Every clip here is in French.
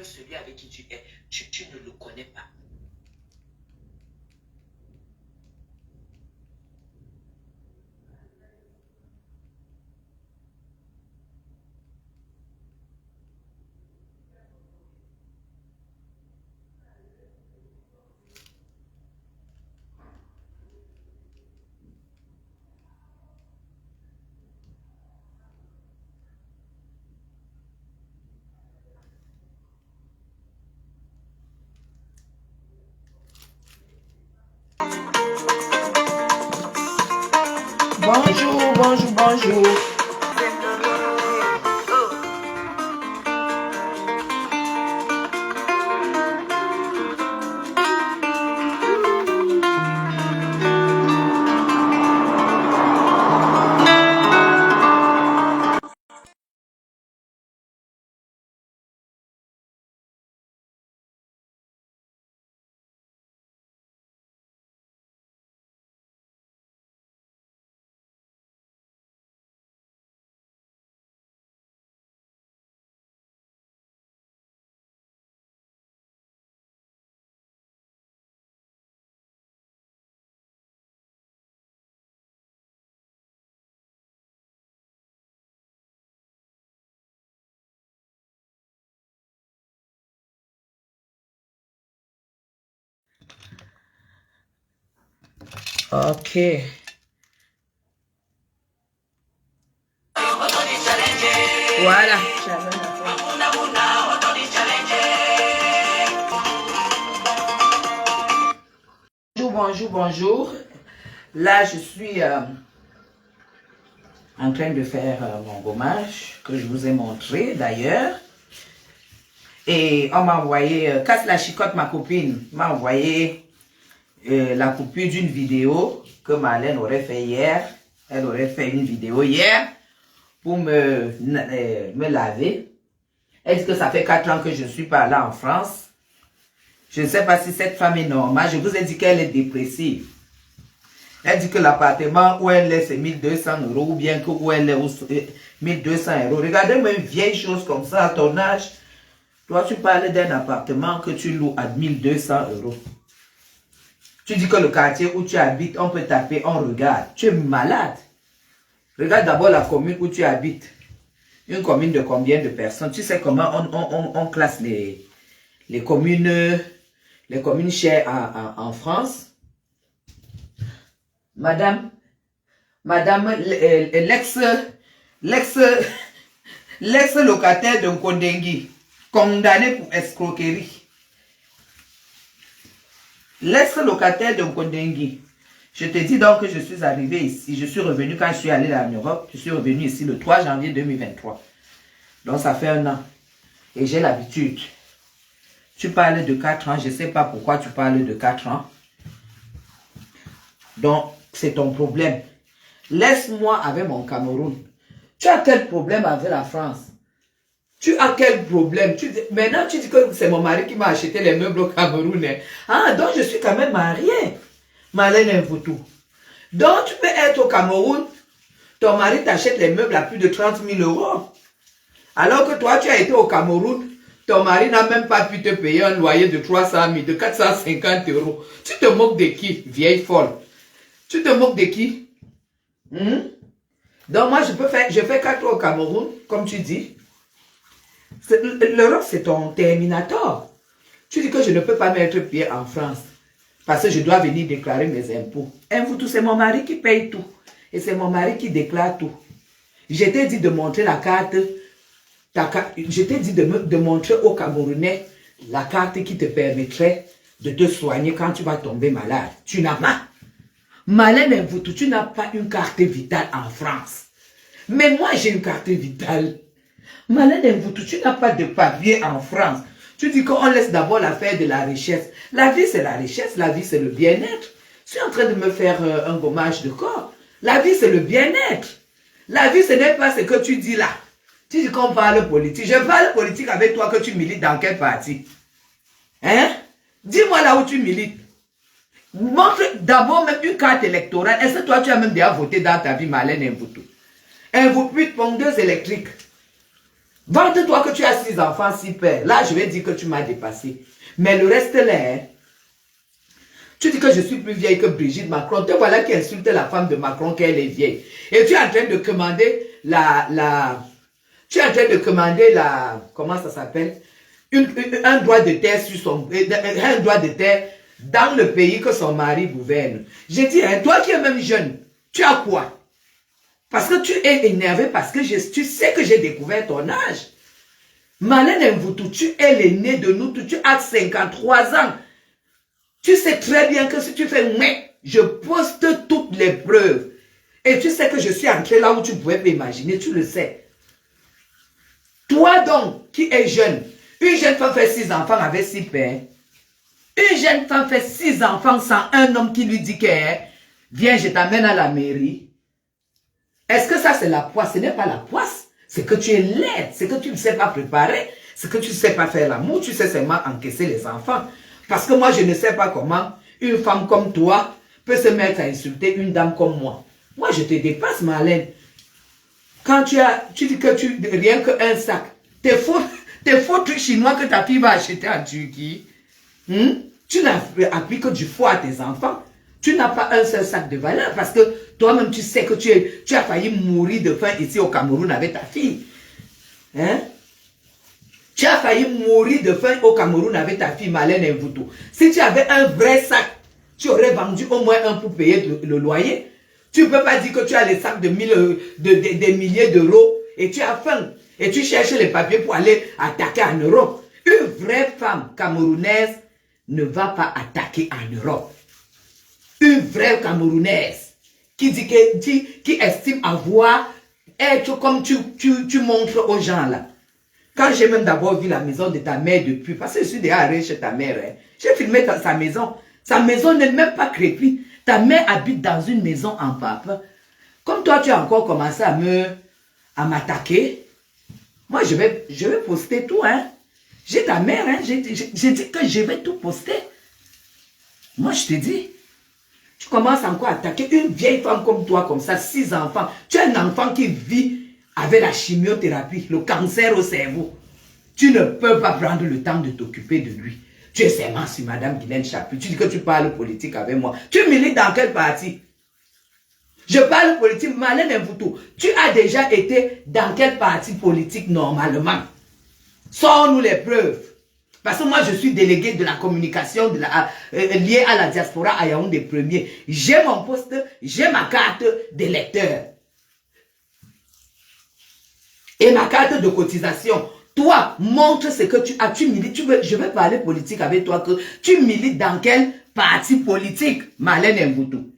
avec celui avec qui tu es, tu ne le connais pas. Bonjour, bonjour, bonjour. Ok. Voilà. Bonjour, bonjour, bonjour. Là, je suis en train de faire mon gommage que je vous ai montré d'ailleurs. Et on m'a envoyé, Casse la chicotte, ma copine, m'a envoyé la coupure d'une vidéo que Marlène aurait fait hier. Elle aurait fait une vidéo hier pour me laver. Elle dit que ça fait 4 ans que je suis pas là en France. Je ne sais pas si cette femme est normale. Je vous ai dit qu'elle est dépressive. Elle dit que l'appartement où elle est, c'est 1200 € ou bien que où elle est, 1200 €. Regardez-moi une vieille chose comme ça à ton âge. Toi, tu parles d'un appartement que tu loues à 1200 €. Tu dis que le quartier où tu habites, on peut taper, on regarde. Tu es malade. Regarde d'abord la commune où tu habites. Une commune de combien de personnes? Tu sais comment on classe les communes chères en France? Madame, l'ex-locataire de Nkondengui, condamné pour escroquerie. L'ex-locataire de Nkondengui. Je te dis donc que je suis arrivé ici. Je suis revenu quand je suis allé en Europe. Je suis revenu ici le 3 janvier 2023. Donc ça fait 1 an. Et j'ai l'habitude. Tu parles de 4 ans. Je ne sais pas pourquoi tu parles de 4 ans. Donc c'est ton problème. Laisse-moi avec mon Cameroun. Tu as quel problème avec la France? Tu as quel problème? Maintenant, tu dis que c'est mon mari qui m'a acheté les meubles au Cameroun. Ah, donc je suis quand même mariée. Marlène Mvutu. Donc, tu peux être au Cameroun, ton mari t'achète les meubles à plus de 30 000 €. Alors que toi, tu as été au Cameroun, ton mari n'a même pas pu te payer un loyer de 300 000, de 450 €. Tu te moques de qui, vieille folle? Tu te moques de qui? Donc, moi, je fais 4 ans au Cameroun, comme tu dis. L'Europe, c'est ton terminator. Tu dis que je ne peux pas mettre pied en France parce que je dois venir déclarer mes impôts. C'est mon mari qui paye tout. Et c'est mon mari qui déclare tout. Je t'ai dit de montrer la carte. Je t'ai dit de montrer aux Camerounais la carte qui te permettrait de te soigner quand tu vas tomber malade. Tu n'as pas. Marlène Mvutu, tu n'as pas une carte vitale en France. Mais moi, j'ai une carte vitale. Marlène Mvutu, tu n'as pas de papier en France. Tu dis qu'on laisse d'abord l'affaire de la richesse. La vie, c'est la richesse. La vie, c'est le bien-être. Je suis en train de me faire un gommage de corps. La vie, c'est le bien-être. La vie, ce n'est pas ce que tu dis là. Tu dis qu'on parle politique. Je parle politique avec toi que tu milites dans quel parti? Hein? Dis-moi là où tu milites. Montre d'abord même une carte électorale. Est-ce que toi, tu as même déjà voté dans ta vie, Marlène Mvutu? Mvutu, pondeuse électrique. Vante-toi que tu as 6 enfants, 6 pères. Là, je vais dire que tu m'as dépassé. Mais le reste là, hein, tu dis que je suis plus vieille que Brigitte Macron. Te voilà qui insulte la femme de Macron qu'elle est vieille. Et tu es en train de commander tu es en train de commander comment ça s'appelle? Un droit de terre sur un droit de terre dans le pays que son mari gouverne. J'ai dit, hein, toi qui es même jeune, tu as quoi? Parce que tu es énervé parce que tu sais que j'ai découvert ton âge. Malène Mvoutou, tu es l'aîné de nous, tu as 53 ans. Tu sais très bien que si tu fais mais, je poste toutes les preuves. Et tu sais que je suis entré là où tu pouvais m'imaginer, tu le sais. Toi donc, qui es jeune, une jeune femme fait 6 enfants avec 6 pères. Une jeune femme fait 6 enfants sans un homme qui lui dit que viens, je t'amène à la mairie. Est-ce que ça c'est la poisse? Ce n'est pas la poisse. C'est que tu es laide, c'est que tu ne sais pas préparer, c'est que tu ne sais pas faire l'amour, tu sais seulement encaisser les enfants. Parce que moi, je ne sais pas comment une femme comme toi peut se mettre à insulter une dame comme moi. Moi, je te dépasse, Marlène. Quand tu dis que rien qu'un sac, tes faux trucs chinois que ta fille va acheter en Turquie, tu n'as appris que du foie à tes enfants. Tu n'as pas un seul sac de valeur parce que toi-même, tu sais que tu as failli mourir de faim ici au Cameroun avec ta fille. Hein? Tu as failli mourir de faim au Cameroun avec ta fille Malène Mvoutou. Si tu avais un vrai sac, tu aurais vendu au moins un pour payer le loyer. Tu ne peux pas dire que tu as les sacs de des milliers d'euros et tu as faim. Et tu cherches les papiers pour aller attaquer en Europe. Une vraie femme camerounaise ne va pas attaquer en Europe. Une vraie Camerounaise qui estime être comme tu montres aux gens là. Quand j'ai même d'abord vu la maison de ta mère depuis, parce que je suis déjà allé chez ta mère, hein, j'ai filmé sa maison. Sa maison n'est même pas crépue. Ta mère habite dans une maison en pape. Comme toi, tu as encore commencé à m'attaquer. Moi, je vais poster tout. Hein. J'ai ta mère, hein, j'ai dit que je vais tout poster. Moi, je te dis. Tu commences encore à attaquer une vieille femme comme toi, comme ça, 6 enfants. Tu as un enfant qui vit avec la chimiothérapie, le cancer au cerveau. Tu ne peux pas prendre le temps de t'occuper de lui. Tu es seulement sur Madame Guylaine Chapuis. Tu dis que tu parles politique avec moi. Tu milites dans quel parti? Je parle politique. Malène Mvoutou, tu as déjà été dans quel parti politique normalement? Sors-nous les preuves. Parce que moi, je suis délégué de la communication liée à la diaspora à Yaoundé premier. J'ai mon poste, j'ai ma carte d'électeur. Et ma carte de cotisation. Toi, montre ce que tu as. Tu milites. Je vais parler politique avec toi. Que tu milites dans quel parti politique, Malène Mvoutou?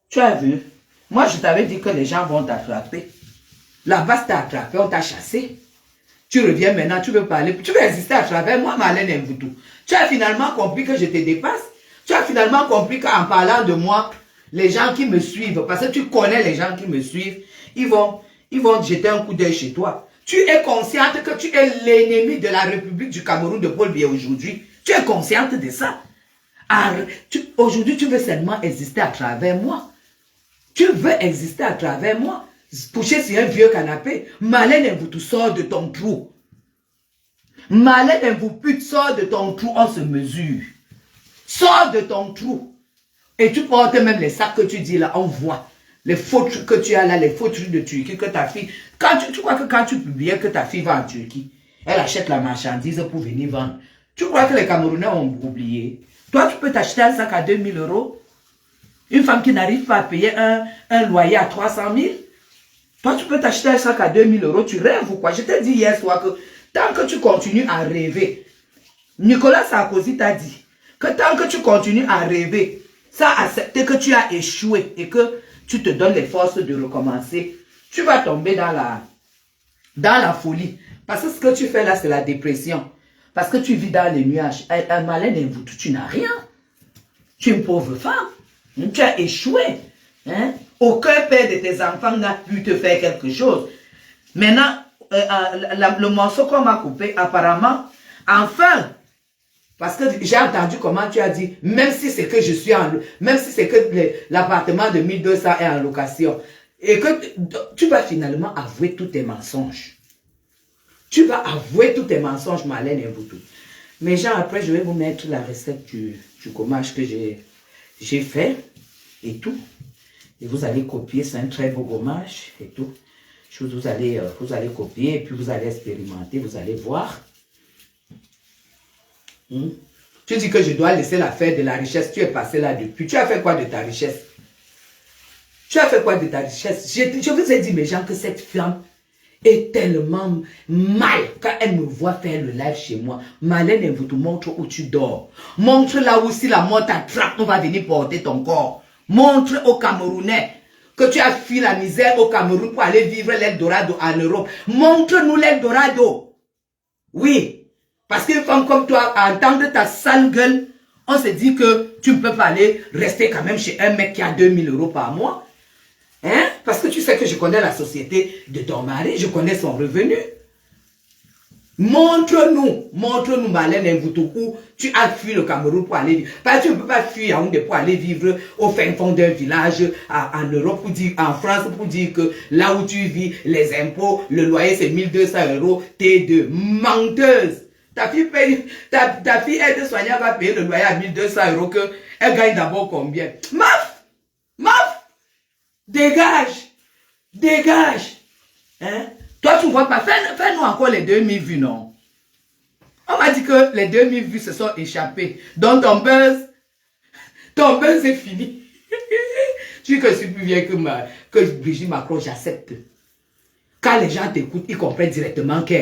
Tu as vu? Moi, je t'avais dit que les gens vont t'attraper. La base t'a attrapé, on t'a chassé. Tu reviens maintenant, tu veux parler, tu veux exister à travers moi, Malène Mvoutou. Tu as finalement compris que je te dépasse. Tu as finalement compris qu'en parlant de moi, les gens qui me suivent, parce que tu connais les gens qui me suivent, ils vont jeter un coup d'œil chez toi. Tu es consciente que tu es l'ennemi de la République du Cameroun de Paul Biya aujourd'hui. Tu es consciente de ça. Aujourd'hui, tu veux seulement exister à travers moi. Tu veux exister à travers moi. Coucher sur un vieux canapé. Malène Mvoutou, sors de ton trou. Malène Mvoutou, sors de ton trou, on se mesure. Sors de ton trou. Et tu portes même les sacs que tu dis là, on voit. Les faux trucs que tu as là, les faux trucs de Turquie que ta fille... Tu crois que quand tu publies que ta fille va en Turquie, elle achète la marchandise pour venir vendre. Tu crois que les Camerounais ont oublié? Toi, tu peux t'acheter un sac à 2000 €. Une femme qui n'arrive pas à payer un loyer à 300 000. Toi, tu peux t'acheter un sac à 2000 €. Tu rêves ou quoi? Je t'ai dit hier soir que tant que tu continues à rêver, Nicolas Sarkozy t'a dit que tant que tu continues à rêver, sans accepter que tu as échoué et que tu te donnes les forces de recommencer, tu vas tomber dans la folie. Parce que ce que tu fais là, c'est la dépression. Parce que tu vis dans les nuages. Un Malène Mvoutou, tu n'as rien. Tu es une pauvre femme. Tu as échoué. Hein? Aucun père de tes enfants n'a pu te faire quelque chose. Maintenant, le morceau qu'on m'a coupé, apparemment, enfin, parce que j'ai entendu comment tu as dit, même si c'est que je suis même si c'est que l'appartement de 1200 est en location, et que tu vas finalement avouer tous tes mensonges. Tu vas avouer tous tes mensonges, Marlène et vous tout. Mais genre, après, je vais vous mettre la recette du gommage que j'ai fait et tout. Et vous allez copier, c'est un très beau gommage et tout. Vous allez copier et puis vous allez expérimenter, vous allez voir. Tu dis que je dois laisser l'affaire de la richesse. Tu es passé là depuis. Tu as fait quoi de ta richesse? Tu as fait quoi de ta richesse? Je vous ai dit, mes gens, que cette femme est tellement mal quand elle me voit faire le live chez moi. Marlène, elle vous te montre où tu dors. Montre là où si la mort t'attrape, on va venir porter ton corps. Montre aux Camerounais que tu as fui la misère au Cameroun pour aller vivre l'Eldorado en Europe. Montre-nous l'Eldorado. Oui. Parce qu'une femme comme toi, à entendre ta sale gueule, on se dit que tu ne peux pas aller rester quand même chez un mec qui a 2000 € par mois. Hein? Parce que tu sais que je connais la société de ton mari, je connais son revenu. Montre-nous, Marlène Mvoutou, où tu as fui le Cameroun pour aller vivre. Parce que tu ne peux pas fuir Yaoundé pour aller vivre au fin fond d'un village en Europe, pour dire, en France, pour dire que là où tu vis, les impôts, le loyer c'est 1200 €, t'es de menteuse. Ta fille aide-soignante va payer le loyer à 1200 € que elle gagne d'abord combien? Maf! Dégage! Hein? Toi, tu ne vois pas. Fais-nous encore les 2000 vues, non? On m'a dit que les 2000 vues se sont échappées. Donc, ton buzz est fini. Tu dis que je suis plus vieille que Brigitte Macron, j'accepte. Quand les gens t'écoutent, ils comprennent directement que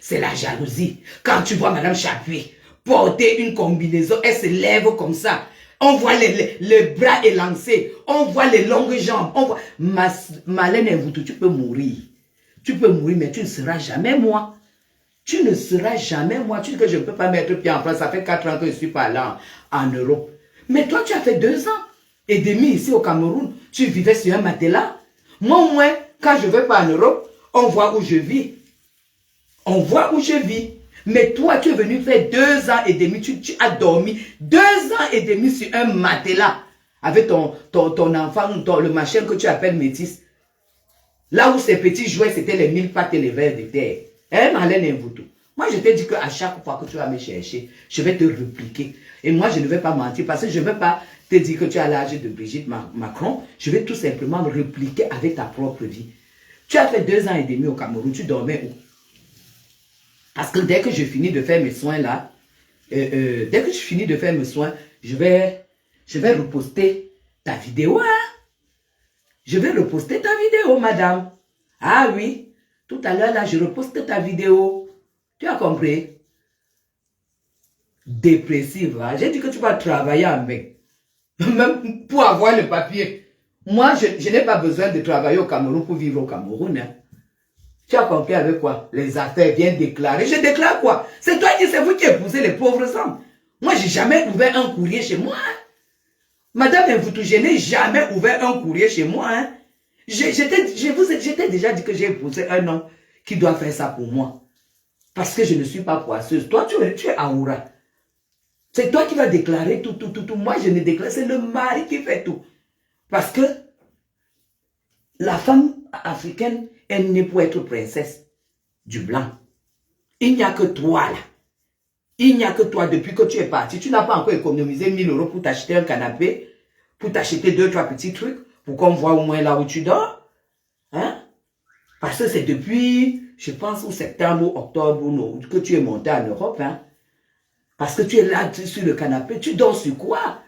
c'est la jalousie. Quand tu vois Madame Chapuis porter une combinaison, elle se lève comme ça. On voit les bras élancés. On voit les longues jambes. On voit... Marlène Mvoutou, tu peux mourir. Tu peux mourir, mais tu ne seras jamais moi. Tu ne seras jamais moi. Tu dis que je ne peux pas mettre pied en France. Ça fait 4 ans que je suis pas là en Europe. Mais toi, tu as fait 2 ans et demi ici au Cameroun. Tu vivais sur un matelas. Moi, au moins, quand je ne vais pas en Europe, on voit où je vis. On voit où je vis. Mais toi, tu es venu faire 2 ans et demi. Tu as dormi 2 ans et demi sur un matelas. Avec ton enfant, le machin que tu appelles métis. Là où ces petits jouets, c'était les 1000 pattes et les vers de terre. Hein, Marlène Mvoutou? Moi, je t'ai dit qu'à chaque fois que tu vas me chercher, je vais te répliquer. Et moi, je ne vais pas mentir parce que je ne vais pas te dire que tu as l'âge de Brigitte Macron. Je vais tout simplement répliquer avec ta propre vie. Tu as fait 2 ans et demi au Cameroun, tu dormais où? Parce que dès que je finis de faire mes soins là, je vais reposter ta vidéo. Hein? Je vais reposter ta vidéo, madame. Ah oui, tout à l'heure là, je reposte ta vidéo. Tu as compris? Dépressive. Hein? J'ai dit que tu vas travailler avec. Même pour avoir le papier. Moi, je n'ai pas besoin de travailler au Cameroun pour vivre au Cameroun. Hein. Tu as compris avec quoi? Les affaires viennent déclarer. Je déclare quoi? C'est toi c'est vous qui épousez les pauvres hommes. Moi, j'ai jamais ouvert un courrier chez moi. Hein. Madame Mvoutou, je n'ai jamais ouvert un courrier chez moi. Hein. J'étais déjà dit que j'ai épousé un homme qui doit faire ça pour moi. Parce que je ne suis pas poisseuse. Toi, tu es Aoura. C'est toi qui vas déclarer tout. Moi, je ne déclare. C'est le mari qui fait tout. Parce que la femme africaine est née pour être princesse du blanc. Il n'y a que toi là. Il n'y a que toi depuis que tu es parti. Tu n'as pas encore économisé 1000 € pour t'acheter un canapé, pour t'acheter 2-3 petits trucs, pour qu'on voit au moins là où tu dors. Hein? Parce que c'est depuis, je pense, au septembre ou octobre que tu es monté en Europe. Hein? Parce que tu es là sur le canapé. Tu dors sur quoi?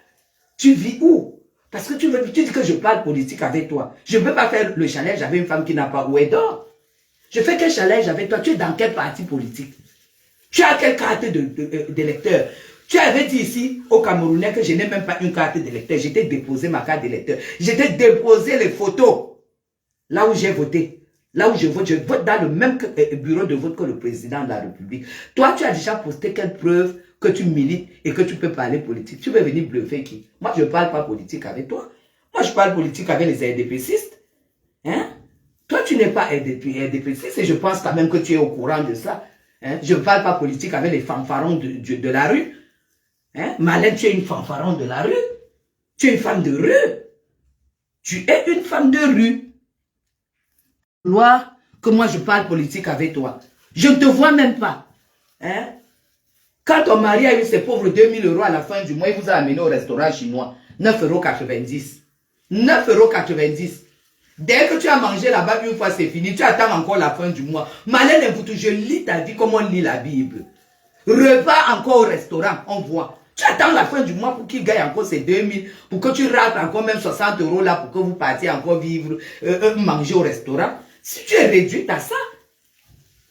Tu vis où? Parce que tu dis que je parle politique avec toi. Je ne peux pas faire le challenge avec une femme qui n'a pas où elle dort. Je fais quel challenge avec toi? Tu es dans quel parti politique? Tu as quelle carte d'électeur? Tu avais dit ici au Camerounais que je n'ai même pas une carte d'électeur. J'étais déposé ma carte d'électeur. J'étais déposé les photos. Là où j'ai voté. Là où je vote dans le même bureau de vote que le président de la République. Toi, tu as déjà posté quelle preuve que tu milites et que tu peux parler politique? Tu veux venir bluffer qui? Moi, je ne parle pas politique avec toi. Moi, je parle politique avec les RDPcistes. Hein? Toi, tu n'es pas RDPciste et je pense quand même que tu es au courant de ça. Hein? Je ne parle pas politique avec les fanfarons de la rue. Hein? Marlène, tu es une fanfaron de la rue. Tu es une femme de rue. Tu es une femme de rue. Loi, que moi je parle politique avec toi. Je ne te vois même pas. Hein? Quand ton mari a eu ses pauvres 2000 € à la fin du mois, il vous a amené au restaurant chinois. 9,90 €. 9,90 €. Dès que tu as mangé là-bas une fois, c'est fini. Tu attends encore la fin du mois. Malène Mvoutou, je lis ta vie comme on lit la Bible. Repas encore au restaurant, on voit. Tu attends la fin du mois pour qu'il gagne encore ses 2000, pour que tu rates encore même 60 € là, pour que vous partiez encore vivre, manger au restaurant. Si tu es réduite à ça,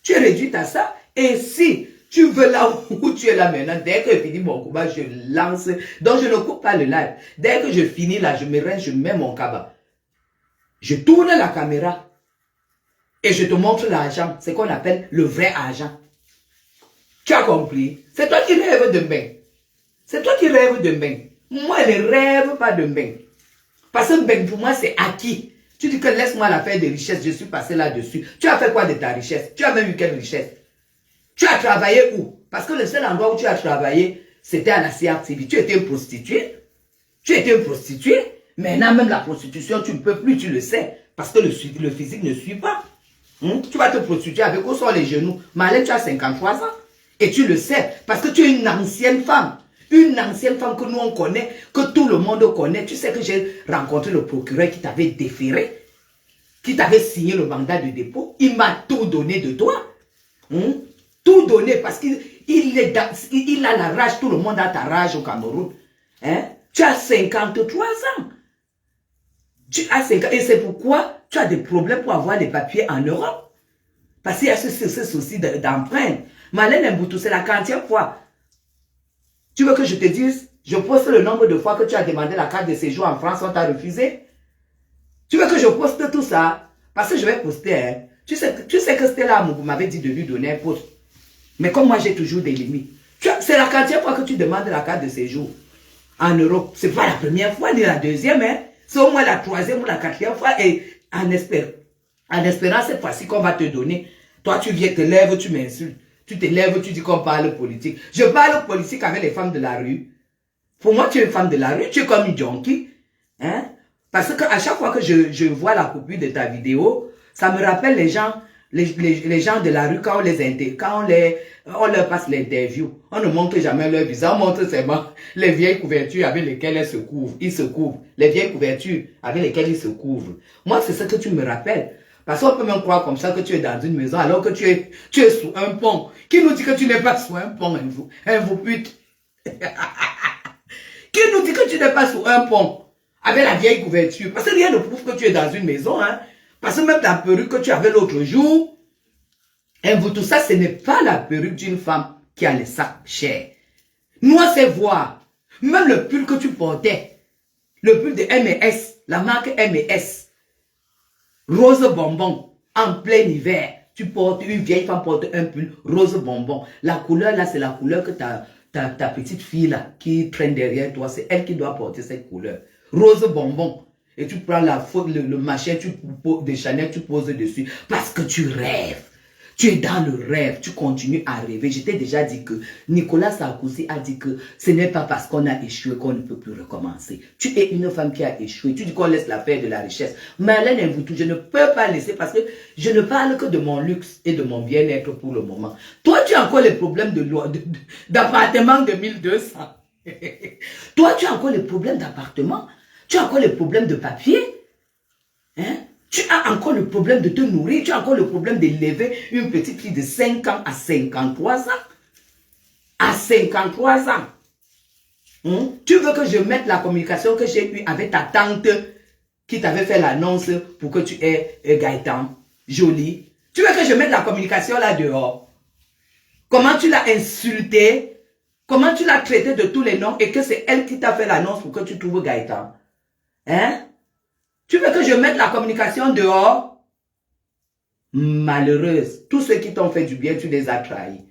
tu es réduite à ça. Et si tu veux là où tu es là maintenant, dès que je finis mon combat, je lance. Donc je ne coupe pas le live. Dès que je finis là, je me rends, je mets mon cabas. Je tourne la caméra et je te montre l'argent. C'est ce qu'on appelle le vrai argent. Tu as compris? C'est toi qui rêves de bain. C'est toi qui rêves de bain. Moi, je ne rêve pas de bain. Parce que bain, pour moi, c'est acquis. Tu dis que laisse-moi l'affaire de richesse, je suis passé là-dessus. Tu as fait quoi de ta richesse? Tu as même eu quelle richesse? Tu as travaillé où? Parce que le seul endroit où tu as travaillé, c'était à la CRTV. Tu étais une prostituée. Tu étais une prostituée. Maintenant, même la prostitution, tu ne peux plus, tu le sais. Parce que le physique ne suit pas. Tu vas te prostituer avec où sont les genoux? Malène, tu as 53 ans. Et tu le sais. Parce que tu es une ancienne femme. Une ancienne femme que nous on connaît, que tout le monde connaît. Tu sais que j'ai rencontré le procureur qui t'avait déféré, qui t'avait signé le mandat de dépôt. Il m'a tout donné de toi. Tout donné parce qu'il a la rage. Tout le monde a ta rage au Cameroun. Tu as 53 ans. Tu as 50, et c'est pourquoi tu as des problèmes pour avoir des papiers en Europe. Parce qu'il y a ce souci d'empreinte. Malène Mvoutou, c'est la 40e fois. Tu veux que je te dise, je poste le nombre de fois que tu as demandé la carte de séjour en France, on t'a refusé? Tu veux que je poste tout ça? Parce que je vais poster. Hein. Tu sais que Stella Amougou m'avait dit de lui donner un poste. Mais comme moi, j'ai toujours des limites. C'est la 40e fois que tu demandes la carte de séjour en Europe. Ce n'est pas la première fois, ni la deuxième. Hein. C'est au moins la 3e ou la 4e fois. Et en espérant cette fois-ci qu'on va te donner. Toi, tu viens, te lèves, tu m'insultes. Tu te lèves, tu dis qu'on parle politique. Je parle politique avec les femmes de la rue. Pour moi, tu es une femme de la rue. Tu es comme une junkie. Hein? Parce qu'à chaque fois que je vois la copie de ta vidéo, ça me rappelle les gens de la rue quand on leur passe l'interview. On ne montre jamais leur visage. On montre seulement les vieilles couvertures avec lesquelles elles se couvrent. Ils se couvrent. Les vieilles couvertures avec lesquelles ils se couvrent. Moi, c'est ce que tu me rappelles. Parce qu'on peut même croire comme ça que tu es dans une maison alors que tu es sous un pont. Qui nous dit que tu n'es pas sous un pont, vous pute? Qui nous dit que tu n'es pas sous un pont avec la vieille couverture? Parce que rien ne prouve que tu es dans une maison. Hein? Parce que même la perruque que tu avais l'autre jour, tout ça, ce n'est pas la perruque d'une femme qui a les sacs chers. Nous, on sait voir. Même le pull que tu portais, le pull de M&S, la marque M&S, rose bonbon, en plein hiver, tu portes, une vieille femme porte un pull rose bonbon. La couleur là, c'est la couleur que ta petite fille là, qui traîne derrière toi, c'est elle qui doit porter cette couleur. Rose bonbon. Et tu prends la faute, le machin de Chanel, tu poses dessus. Parce que tu rêves. Tu es dans le rêve, tu continues à rêver. Je t'ai déjà dit que Nicolas Sarkozy a dit que ce n'est pas parce qu'on a échoué qu'on ne peut plus recommencer. Tu es une femme qui a échoué. Tu dis qu'on laisse l'affaire de la richesse. Malène Mvoutou, je ne peux pas laisser parce que je ne parle que de mon luxe et de mon bien-être pour le moment. Toi, tu as encore les problèmes d'appartement de 1200. Toi, tu as encore les problèmes d'appartement. Tu as encore les problèmes de papier. Hein? Tu as encore le problème de te nourrir. Tu as encore le problème d'élever une petite fille de 5 ans à 53 ans. À 53 ans. Tu veux que je mette la communication que j'ai eue avec ta tante qui t'avait fait l'annonce pour que tu aies Gaëtan joli. Tu veux que je mette la communication là dehors? Comment tu l'as insulté? Comment tu l'as traité de tous les noms et que c'est elle qui t'a fait l'annonce pour que tu trouves Gaëtan? Hein? Tu veux que je mette la communication dehors? Malheureuse. Tous ceux qui t'ont fait du bien, tu les as trahis.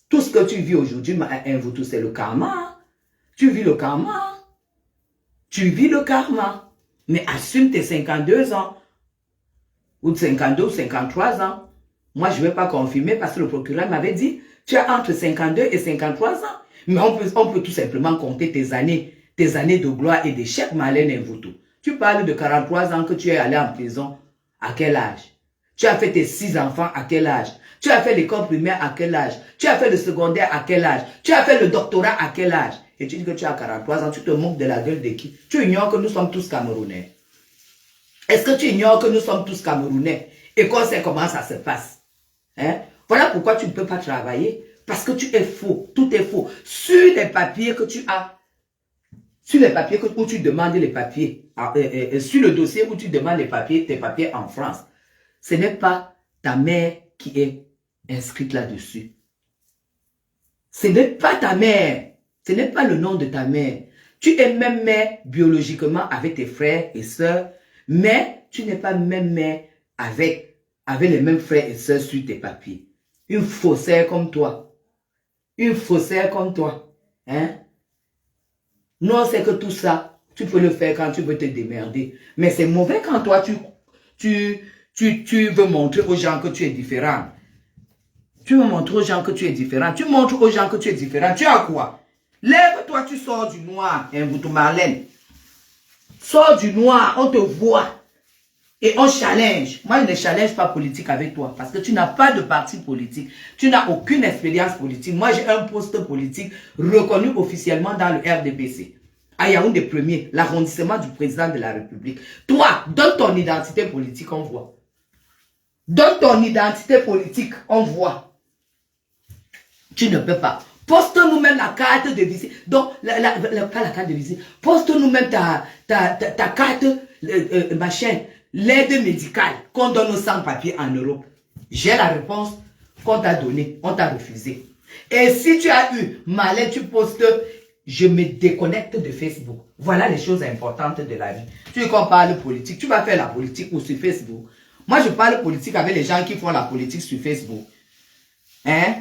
Tout ce que tu vis aujourd'hui, c'est le karma. Tu vis le karma. Tu vis le karma. Mais assume tes 52 ans. Ou 52 ou 53 ans. Moi, je ne vais pas confirmer parce que le procureur m'avait dit, tu as entre 52 et 53 ans. Mais on peut tout simplement compter tes années de gloire et d'échec, Malène Mvoutou. Tu parles de 43 ans que tu es allé en prison. À quel âge? Tu as fait tes 6 enfants à quel âge? Tu as fait l'école primaire à quel âge? Tu as fait le secondaire à quel âge? Tu as fait le doctorat à quel âge? Et tu dis que tu as 43 ans, tu te moques de la gueule de qui? Tu ignores que nous sommes tous Camerounais. Est-ce que tu ignores que nous sommes tous Camerounais et qu'on sait comment ça se passe? Hein? Voilà pourquoi tu ne peux pas travailler. Parce que tu es faux. Tout est faux. Sur les papiers que tu as, sur les papiers où tu demandes les papiers, sur le dossier où tu demandes les papiers, tes papiers en France, ce n'est pas ta mère qui est inscrite là-dessus. Ce n'est pas ta mère. Ce n'est pas le nom de ta mère. Tu es même mère biologiquement avec tes frères et sœurs, mais tu n'es pas même mère avec les mêmes frères et sœurs sur tes papiers. Une faussaire comme toi. Une faussaire comme toi. Hein? Non, c'est que tout ça, tu peux le faire quand tu veux te démerder. Mais c'est mauvais quand toi, tu veux montrer aux gens que tu es différent. Tu veux montrer aux gens que tu es différent. Tu montres aux gens que tu es différent. Tu as quoi? Lève-toi, tu sors du noir, hein, vous Marlène. Sors du noir, on te voit. Et on challenge. Moi, je ne challenge pas politique avec toi. Parce que tu n'as pas de parti politique. Tu n'as aucune expérience politique. Moi, j'ai un poste politique reconnu officiellement dans le RDPC. À Yaoundé premier, l'arrondissement du président de la République. Toi, donne ton identité politique, on voit. Donne ton identité politique, on voit. Tu ne peux pas. Poste-nous même la carte de visite. Donc, pas la carte de visite. Poste-nous même ta carte, machin, l'aide médicale qu'on donne aux sans-papiers en Europe. J'ai la réponse qu'on t'a donnée. On t'a refusé. Et si tu as eu malin, tu postes, je me déconnecte de Facebook. Voilà les choses importantes de la vie. Tu veux qu'on parle politique, tu vas faire la politique ou sur Facebook. Moi, je parle politique avec les gens qui font la politique sur Facebook. Hein?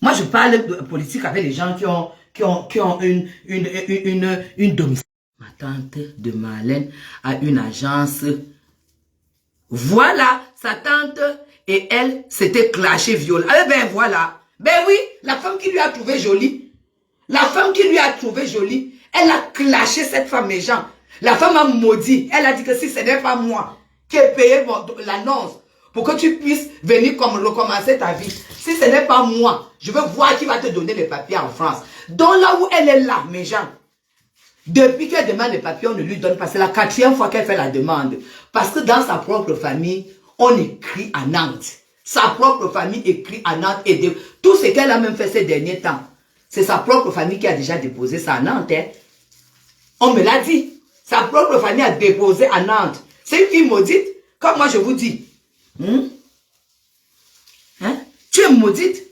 Moi, je parle de politique avec les gens qui ont une domicile. Ma tante de Marlène a une agence. Voilà, sa tante et elle s'étaient clashées viol. Eh ben voilà. Ben oui, la femme qui lui a trouvé jolie. La femme qui lui a trouvé jolie, elle a clashé cette femme méchante. La femme a maudit. Elle a dit que si ce n'est pas moi qui ai payé l'annonce pour que tu puisses venir recommencer ta vie. Si ce n'est pas moi, je veux voir qui va te donner les papiers en France. Donc là où elle est là, mes gens, depuis qu'elle demande les papiers, on ne lui donne pas. C'est la 4e fois qu'elle fait la demande. Parce que dans sa propre famille, on écrit à Nantes. Sa propre famille écrit à Nantes. Et tout ce qu'elle a même fait ces derniers temps, c'est sa propre famille qui a déjà déposé ça à Nantes. Hein. On me l'a dit. Sa propre famille a déposé à Nantes. C'est une fille maudite. Comme moi je vous dis. Hein? Tu es maudite.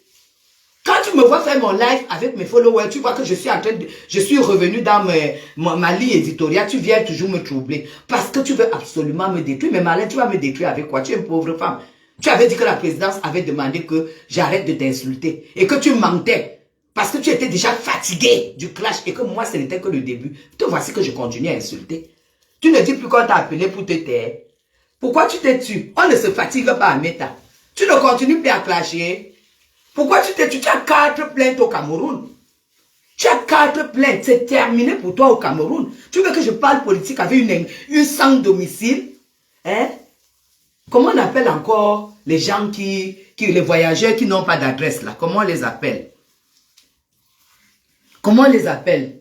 Quand tu me vois faire mon live avec mes followers, tu vois que je suis revenu dans ma ligne éditoriale, tu viens toujours me troubler. Parce que tu veux absolument me détruire. Mais Marlène, tu vas me détruire avec quoi? Tu es une pauvre femme. Tu avais dit que la présidence avait demandé que j'arrête de t'insulter. Et que tu mentais. Parce que tu étais déjà fatigué du clash. Et que moi, ce n'était que le début. Te voici que je continue à insulter. Tu ne dis plus qu'on t'a appelé pour te taire. Pourquoi tu t'es tué? On ne se fatigue pas à Meta. Tu ne continues plus à clasher. Pourquoi tu t'es tué? Tu as 4 plaintes au Cameroun. Tu as 4 plaintes. C'est terminé pour toi au Cameroun. Tu veux que je parle politique avec une sans domicile? Hein? Comment on appelle encore les gens les voyageurs qui n'ont pas d'adresse là? Comment on les appelle? Comment on les appelle?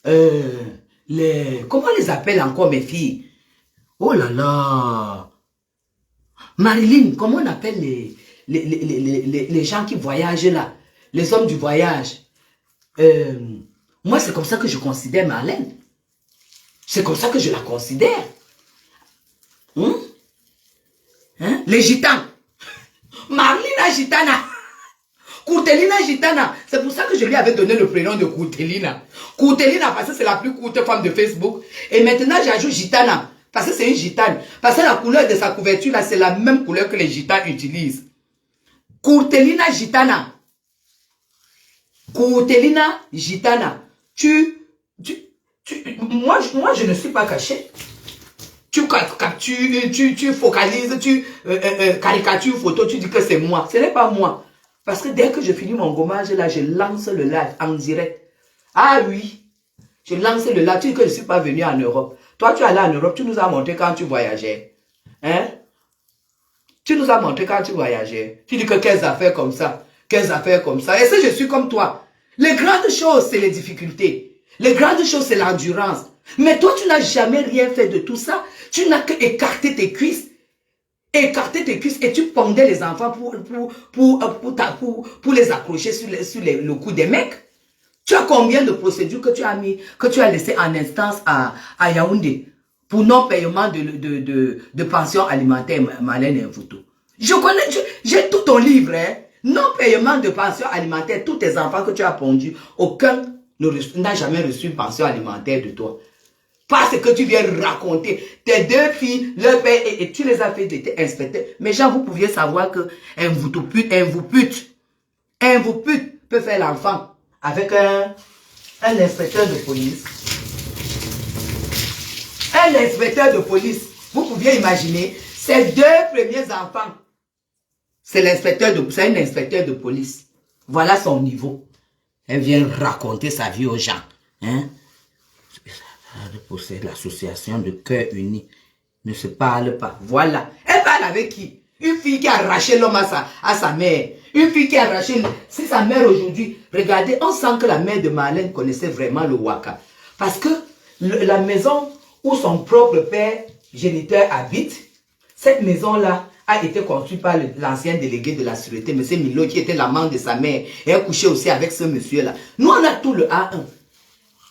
Comment on les appelle encore mes filles? Oh là là! Marilyn, comment on appelle les gens qui voyagent là? Les hommes du voyage. Moi, c'est comme ça que je considère Marlène. C'est comme ça que je la considère. Hein? Les gitans. Marlina Gitana. Courtelina Gitana. C'est pour ça que je lui avais donné le prénom de Courtelina. Courtelina parce que c'est la plus courte femme de Facebook. Et maintenant, j'ajoute Gitana. Parce que c'est une gitane. Parce que la couleur de sa couverture, là, c'est la même couleur que les gitanes utilisent. Courtelina Gitana. Courtelina Gitana. Moi, je ne suis pas caché. Tu captures, tu focalises, tu caricatures photo, tu dis que c'est moi. Ce n'est pas moi. Parce que dès que je finis mon gommage, là, je lance le live en direct. Ah oui. Je lance le live. Tu dis que je ne suis pas venu en Europe. Toi, tu es allé en Europe, tu nous as montré quand tu voyageais. Hein? Tu nous as montré quand tu voyageais. Tu dis que quelles affaires comme ça, quelles affaires comme ça. Et si je suis comme toi, les grandes choses, c'est les difficultés. Les grandes choses, c'est l'endurance. Mais toi, tu n'as jamais rien fait de tout ça. Tu n'as que écarté tes cuisses. Écarter tes cuisses et tu pendais les enfants pour les accrocher sur le cou des mecs. Tu as combien de procédures que tu as mis, que tu as laissé en instance à Yaoundé pour non-paiement de pension alimentaire, Marlène Mvuto. Je connais, j'ai tout ton livre, hein. Non-paiement de pension alimentaire, tous tes enfants que tu as pondus, aucun n'a jamais reçu une pension alimentaire de toi. Parce que tu viens raconter, tes deux filles, leur père, et tu les as fait des inspecteurs. Mais genre, vous pouviez savoir que un vous pute peut faire l'enfant avec un inspecteur de police. Un inspecteur de police. Vous pouviez imaginer, ces deux premiers enfants, c'est un inspecteur de police. Voilà son niveau. Elle vient raconter sa vie aux gens. Hein? C'est l'association de cœur uni. Ne se parle pas. Voilà. Elle parle avec qui? Une fille qui a arraché l'homme à sa mère. Une fille qui a arraché... C'est sa mère aujourd'hui. Regardez, on sent que la mère de Marlène connaissait vraiment le Waka. Parce que la maison où son propre père géniteur habite, cette maison-là a été construite par l'ancien délégué de la sûreté, M. Milo, qui était l'amant de sa mère. Et elle couchait aussi avec ce monsieur-là. Nous, on a tout le A1.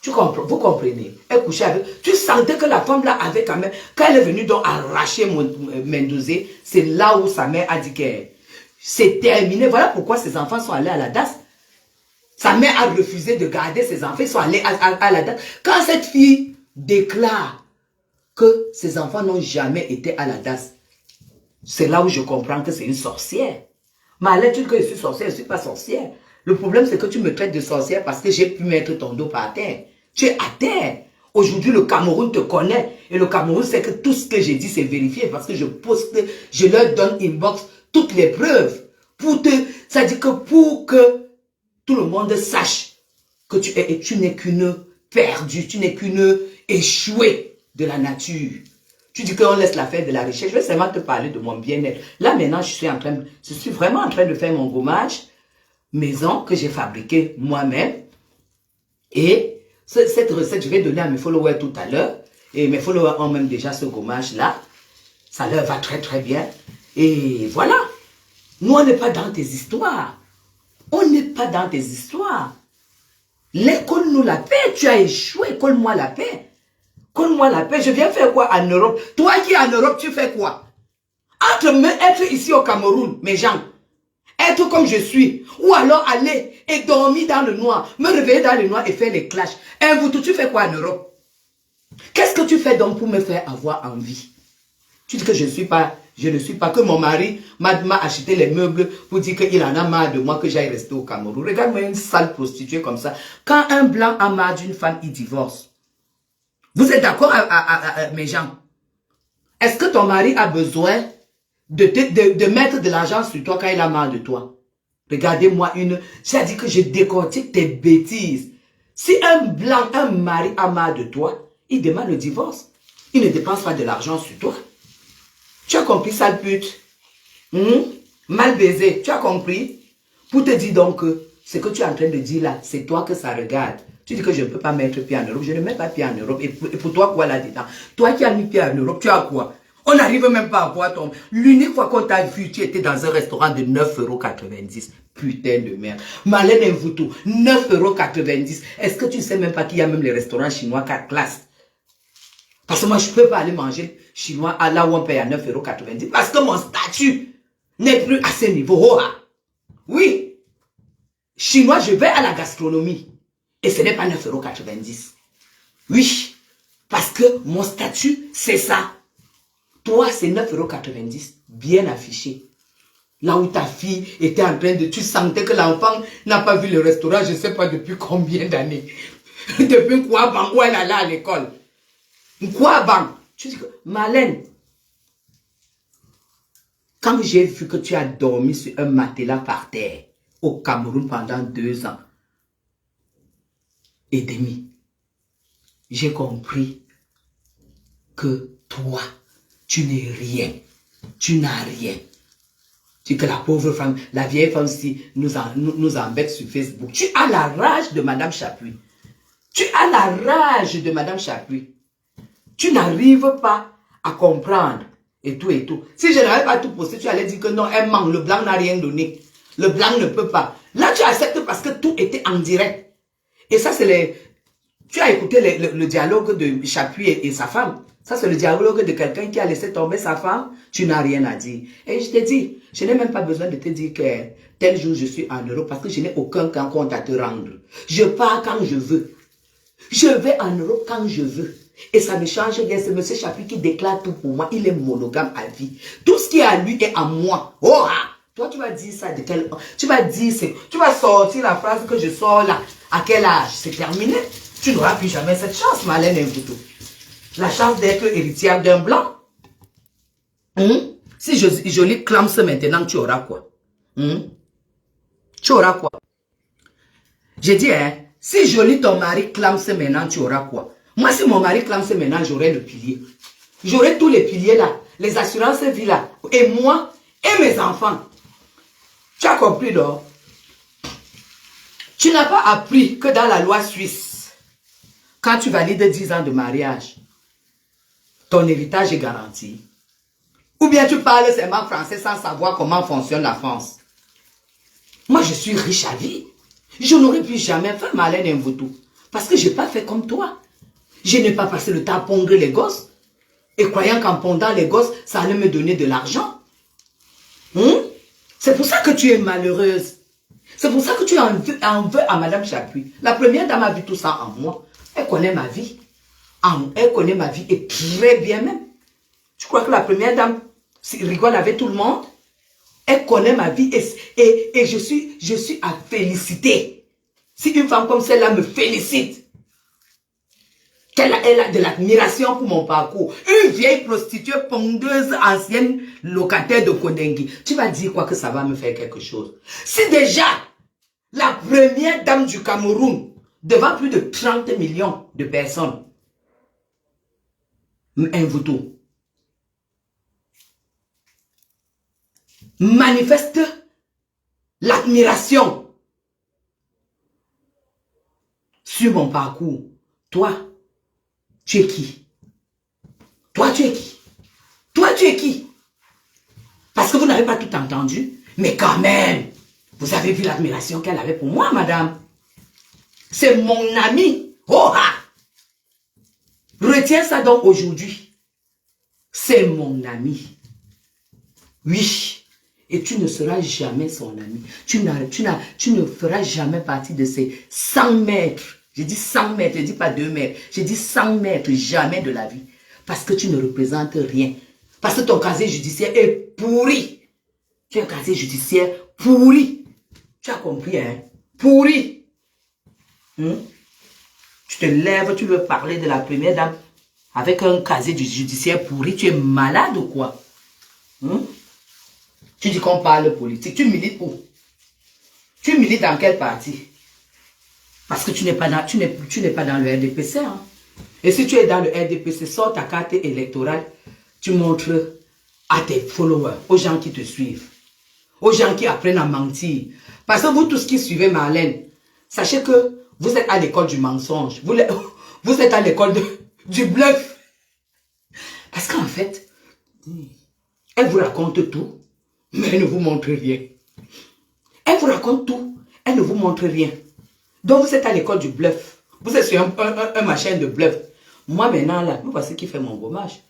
Tu comprends, vous comprenez? Elle couchait avec... Tu sentais que la femme là avait quand même... Quand elle est venue donc arracher Mendozé, c'est là où sa mère a dit que c'est terminé. Voilà pourquoi ses enfants sont allés à la DAS. Sa mère a refusé de garder ses enfants. Ils sont allés à la DAS. Quand cette fille déclare que ses enfants n'ont jamais été à la DAS, c'est là où je comprends que c'est une sorcière. Marlène, tu dis que je suis sorcière, je ne suis pas sorcière. Le problème, c'est que tu me traites de sorcière parce que j'ai pu mettre ton dos par terre. Tu es à terre. Aujourd'hui, le Cameroun te connaît. Et le Cameroun sait que tout ce que j'ai dit, c'est vérifié parce que je poste, je leur donne inbox toutes les preuves. Ça dit que pour que tout le monde sache que tu n'es qu'une perdue, tu n'es qu'une échouée de la nature. Tu dis qu'on laisse la faire de la recherche. Je vais seulement te parler de mon bien-être. Là, maintenant, je suis vraiment en train de faire mon gommage maison que j'ai fabriquée moi-même. Et cette recette, je vais donner à mes followers tout à l'heure. Et mes followers ont même déjà ce gommage-là. Ça leur va très très bien. Et voilà. Nous, on n'est pas dans tes histoires. On n'est pas dans tes histoires. Colle-nous la paix. Tu as échoué. Colle-moi la paix. Colle-moi la paix. Je viens faire quoi en Europe? Toi qui es en Europe, tu fais quoi? Entre être ici au Cameroun, mes gens, être comme je suis, ou alors aller et dormir dans le noir, me réveiller dans le noir et faire les clashs. Tu fais quoi en Europe? Qu'est-ce que tu fais donc pour me faire avoir envie? Tu dis que je ne suis pas, que mon mari m'a acheté les meubles pour dire qu'il en a marre de moi, que j'aille rester au Cameroun. Regarde-moi une sale prostituée comme ça. Quand un blanc a marre d'une femme, il divorce. Vous êtes d'accord, mes gens? Est-ce que ton mari a besoin de mettre de l'argent sur toi quand il a marre de toi? Regardez-moi j'ai dit que je décortique tes bêtises. Si un blanc, un mari a marre de toi, il demande le divorce. Il ne dépense pas de l'argent sur toi. Tu as compris, sale pute? Mal baisé, tu as compris? Pour te dire donc que ce que tu es en train de dire là, c'est toi que ça regarde. Tu dis que je ne peux pas mettre pied en Europe. Je ne mets pas pied en Europe. Et pour toi, quoi là-dedans? Toi qui as mis pied en Europe, tu as quoi? On n'arrive même pas à voir ton... L'unique fois qu'on t'a vu, tu étais dans un restaurant de 9,90 €. Putain de merde. Marlène Mvuto, 9,90 €. Est-ce que tu ne sais même pas qu'il y a même les restaurants chinois 4 classes? Parce que moi, je ne peux pas aller manger chinois à là où on paye à 9,90 € parce que mon statut n'est plus à ce niveau. Oh, ah. Oui. Chinois, je vais à la gastronomie. Et ce n'est pas 9,90 €. Oui. Parce que mon statut, c'est ça. Toi, c'est 9,90 €. Bien affiché. Là où ta fille était en train de... Tu sentais que l'enfant n'a pas vu le restaurant, je ne sais pas depuis combien d'années. Depuis quoi, ban, où elle allait à l'école. Quoi, ban? Tu dis que... Marlène, quand j'ai vu que tu as dormi sur un matelas par terre au Cameroun pendant 2 ans et demi, j'ai compris que toi, tu n'es rien. Tu n'as rien. Tu dis que la pauvre femme, la vieille femme aussi nous embête sur Facebook. Tu as la rage de Madame Chapuis. Tu as la rage de Madame Chapuis. Tu n'arrives pas à comprendre. Et tout et tout. Si je n'avais pas tout posté, tu allais dire que non, elle manque. Le blanc n'a rien donné. Le blanc ne peut pas. Là, tu acceptes parce que tout était en direct. Et ça, c'est les... Tu as écouté le dialogue de Chapuis et sa femme. Ça, c'est le dialogue de quelqu'un qui a laissé tomber sa femme. Tu n'as rien à dire. Et je te dis, je n'ai même pas besoin de te dire que tel jour je suis en Europe parce que je n'ai aucun compte à te rendre. Je pars quand je veux. Je vais en Europe quand je veux. Et ça me change rien. C'est M. Chapuis qui déclare tout pour moi. Il est monogame à vie. Tout ce qui est à lui est à moi. Oh, ah. Toi, tu vas dire ça de quel... Tu vas dire... Tu vas sortir la phrase que je sors là. À quel âge? C'est terminé. Tu n'auras plus jamais cette chance, Marlène Mvuto. La chance d'être héritière d'un blanc. Si je lis clame ce maintenant, tu auras quoi? Tu auras quoi? J'ai dit, hein, si je lis ton mari clame ce maintenant, tu auras quoi? Moi, si mon mari clame ce maintenant, j'aurai le pilier. J'aurai tous les piliers là. Les assurances vie là. Et moi, et mes enfants. Tu as compris, non? Tu n'as pas appris que dans la loi suisse, quand tu valides 10 ans de mariage, ton héritage est garanti. Ou bien tu parles seulement français sans savoir comment fonctionne la France. Moi, je suis riche à vie. Je n'aurais pu jamais faire Marlène Mvuto. Parce que je n'ai pas fait comme toi. Je n'ai pas passé le temps à pondre les gosses. Et croyant qu'en pondant les gosses, ça allait me donner de l'argent. C'est pour ça que tu es malheureuse. C'est pour ça que tu en veux à Madame Chapuis. La première dame a vu tout ça en moi. Elle connaît ma vie. Elle connaît ma vie et très bien même. Tu crois que la première dame rigole avec tout le monde? Elle connaît ma vie et je suis à féliciter. Si une femme comme celle-là me félicite, qu'elle a de l'admiration pour mon parcours. Une vieille prostituée pondeuse, ancienne locataire de Kodengi. Tu vas dire quoi que ça va me faire quelque chose? Si déjà, la première dame du Cameroun, devant plus de 30 millions de personnes, Mvuto, manifeste l'admiration sur mon parcours, toi, tu es qui? Toi, tu es qui? Toi, tu es qui? Parce que vous n'avez pas tout entendu. Mais quand même, vous avez vu l'admiration qu'elle avait pour moi, madame. C'est mon ami. Oh, ah! Retiens ça donc aujourd'hui. C'est mon ami. Oui. Et tu ne seras jamais son ami. Tu ne feras jamais partie de ces 100 mètres. J'ai dit 100 mètres, je ne dis pas 2 mètres. J'ai dit 100 mètres, jamais de la vie. Parce que tu ne représentes rien. Parce que ton casier judiciaire est pourri. Tu as un casier judiciaire pourri. Tu as compris, hein? Pourri. Tu te lèves, tu veux parler de la première dame avec un casier judiciaire pourri. Tu es malade ou quoi? Tu dis qu'on parle politique. Tu milites où? Tu milites dans quel parti? Parce que tu n'es pas dans le RDPC. Hein? Et si tu es dans le RDPC, sors ta carte électorale, tu montres à tes followers, aux gens qui te suivent, aux gens qui apprennent à mentir. Parce que vous tous qui suivez Marlène, sachez que vous êtes à l'école du mensonge. Vous êtes à l'école du bluff. Parce qu'en fait, elle vous raconte tout, mais elle ne vous montre rien. Elle vous raconte tout, elle ne vous montre rien. Donc vous êtes à l'école du bluff. Vous êtes sur un machin de bluff. Moi maintenant là, vous voici qui fait mon gommage.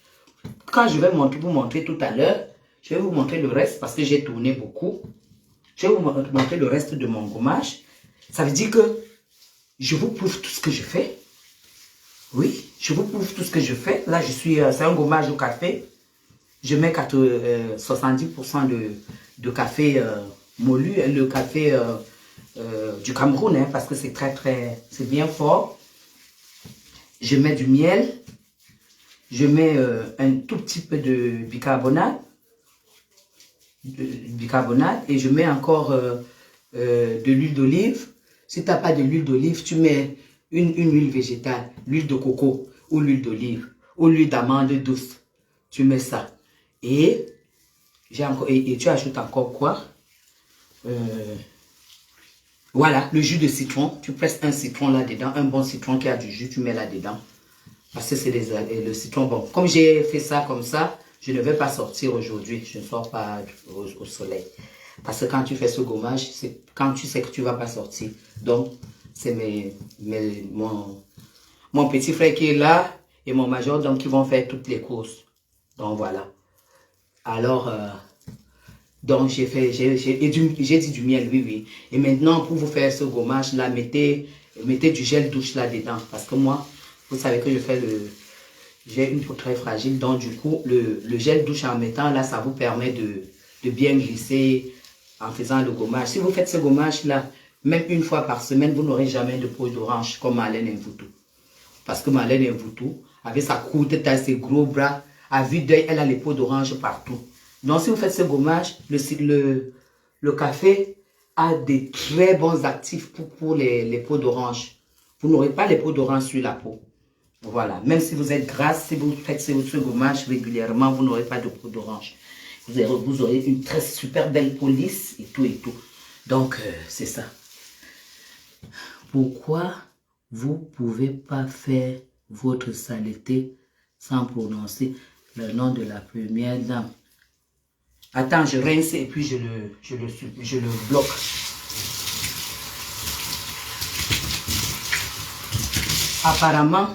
Quand je vais vous montrer tout à l'heure, je vais vous montrer le reste parce que j'ai tourné beaucoup. Je vais vous montrer le reste de mon gommage. Ça veut dire que je vous prouve tout ce que je fais. Oui, je vous prouve tout ce que je fais. Là, c'est un gommage au café. Je mets 70% de café mollu, le café du Cameroun, hein, parce que c'est c'est bien fort. Je mets du miel. Je mets un tout petit peu de bicarbonate. Et je mets encore de l'huile d'olive. Si tu n'as pas de l'huile d'olive, tu mets une huile végétale, l'huile de coco ou l'huile d'olive ou l'huile d'amande douce. Tu mets ça. Et J'ai encore, et tu ajoutes encore quoi? Voilà, le jus de citron. Tu presses un citron là-dedans, un bon citron qui a du jus, tu mets là-dedans. Parce que c'est le citron. Bon, comme j'ai fait ça comme ça, je ne vais pas sortir aujourd'hui. Je ne sors pas au soleil. Parce que quand tu fais ce gommage, c'est quand tu sais que tu ne vas pas sortir. Donc, c'est mon petit frère qui est là et mon majordome qui vont faire toutes les courses. Donc, voilà. Alors, donc j'ai dit du miel, oui, oui. Et maintenant, pour vous faire ce gommage là, mettez du gel douche là-dedans. Parce que moi, vous savez que j'ai une peau très fragile. Donc, du coup, le gel douche en mettant là, ça vous permet de bien glisser en faisant le gommage. Si vous faites ce gommage là, même une fois par semaine, vous n'aurez jamais de peau d'orange comme Marlène Mvutu. Parce que Marlène Mvutu, avec sa courte taille, ses gros bras, à vue d'œil, elle a les peaux d'orange partout. Donc, si vous faites ce gommage, le café a des très bons actifs pour les peaux d'orange. Vous n'aurez pas les peaux d'orange sur la peau. Voilà. Même si vous êtes grasse, si vous faites ce gommage régulièrement, vous n'aurez pas de peau d'orange. Vous aurez une très super belle peau lisse et tout et tout. Donc, c'est ça. Pourquoi vous ne pouvez pas faire votre saleté sans prononcer le nom de la première dame? Attends, je rince et puis je le bloque. Apparemment,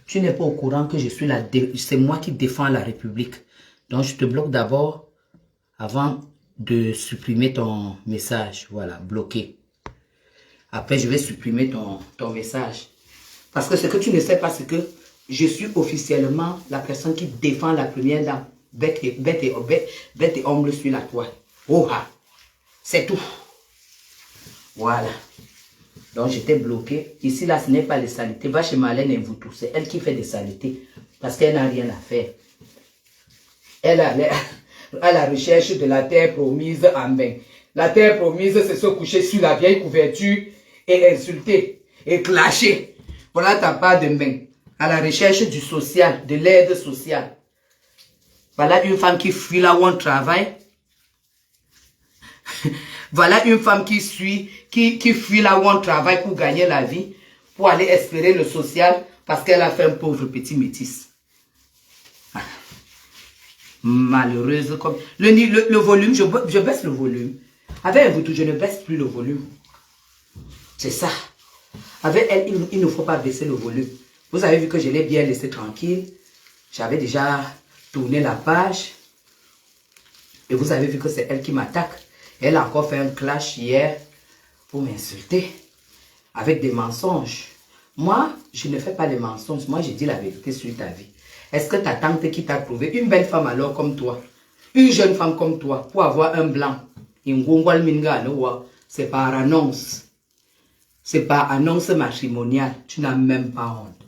tu n'es pas au courant que je suis c'est moi qui défends la République. Donc, je te bloque d'abord avant de supprimer ton message. Voilà, bloqué. Après, je vais supprimer ton message. Parce que ce que tu ne sais pas, c'est que je suis officiellement la personne qui défend la première dame. Bête et ombre sur la toile. Oh, ah. C'est tout. Voilà. Donc, j'étais bloqué. Ici, là, ce n'est pas les saletés. Va chez Marlène Mvutu. C'est elle qui fait des saletés. Parce qu'elle n'a rien à faire. Elle est à la recherche de la terre promise en bain. La terre promise, c'est se coucher sur la vieille couverture et insulter et clasher. Voilà ta part de bain. À la recherche du social, de l'aide sociale. Voilà une femme qui fuit là où on travaille. Voilà une femme qui fuit là où on travaille pour gagner la vie, pour aller espérer le social parce qu'elle a fait un pauvre petit métis. Malheureuse comme... Le volume, je baisse le volume. Avec Mvutu, je ne baisse plus le volume. C'est ça. Avec elle, il ne faut pas baisser le volume. Vous avez vu que je l'ai bien laissé tranquille. J'avais déjà tourné la page. Et vous avez vu que c'est elle qui m'attaque. Elle a encore fait un clash hier pour m'insulter. Avec des mensonges. Moi, je ne fais pas les mensonges. Moi, je dis la vérité sur ta vie. Est-ce que ta tante qui t'a trouvé une belle femme alors comme toi, une jeune femme comme toi, pour avoir un blanc, c'est par annonce. C'est par annonce matrimoniale. Tu n'as même pas honte.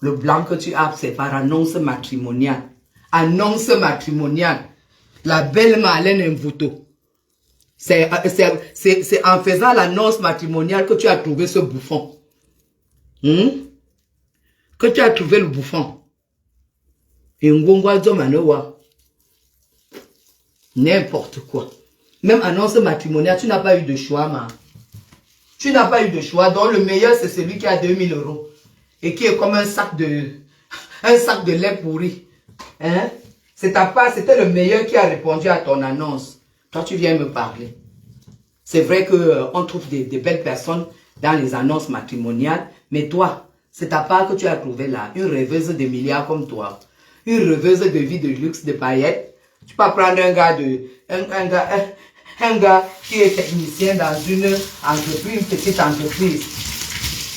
Le blanc que tu as, c'est par annonce matrimoniale. Annonce matrimoniale. La belle Marlène Mvutu. C'est en faisant l'annonce matrimoniale que tu as trouvé ce bouffon. Que tu as trouvé le bouffon. N'importe quoi. Même annonce matrimoniale, tu n'as pas eu de choix, ma. Tu n'as pas eu de choix. Donc le meilleur, c'est celui qui a 2000 €. Et qui est comme un sac de lait pourri. Hein? C'est ta part, c'était le meilleur qui a répondu à ton annonce. Toi, tu viens me parler. C'est vrai qu'on trouve des belles personnes dans les annonces matrimoniales. Mais toi, c'est ta part que tu as trouvé là. Une rêveuse de milliards comme toi. Une rêveuse de vie de luxe, de paillettes. Tu peux prendre un gars qui est technicien dans une entreprise, une petite entreprise.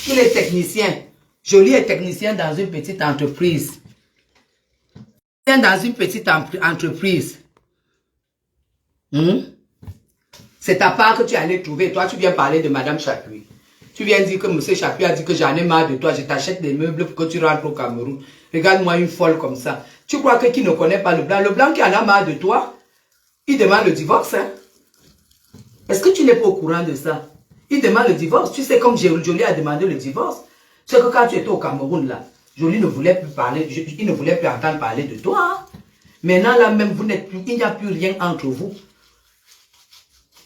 Il est technicien. Jolie est technicien dans une petite entreprise. Dans une petite entreprise. C'est ta part que tu allais trouver. Toi, tu viens parler de Madame Chapuis. Tu viens dire que M. Chapuis a dit que j'en ai marre de toi. Je t'achète des meubles pour que tu rentres au Cameroun. Regarde-moi une folle comme ça. Tu crois que qui ne connaît pas le blanc qui en a marre de toi, il demande le divorce. Hein? Est-ce que tu n'es pas au courant de ça? Il demande le divorce. Tu sais comme Jolie a demandé le divorce. C'est que quand tu étais au Cameroun là, Jolie ne voulait plus parler, il ne voulait plus entendre parler de toi. Hein? Maintenant, là même, vous n'êtes plus, il n'y a plus rien entre vous.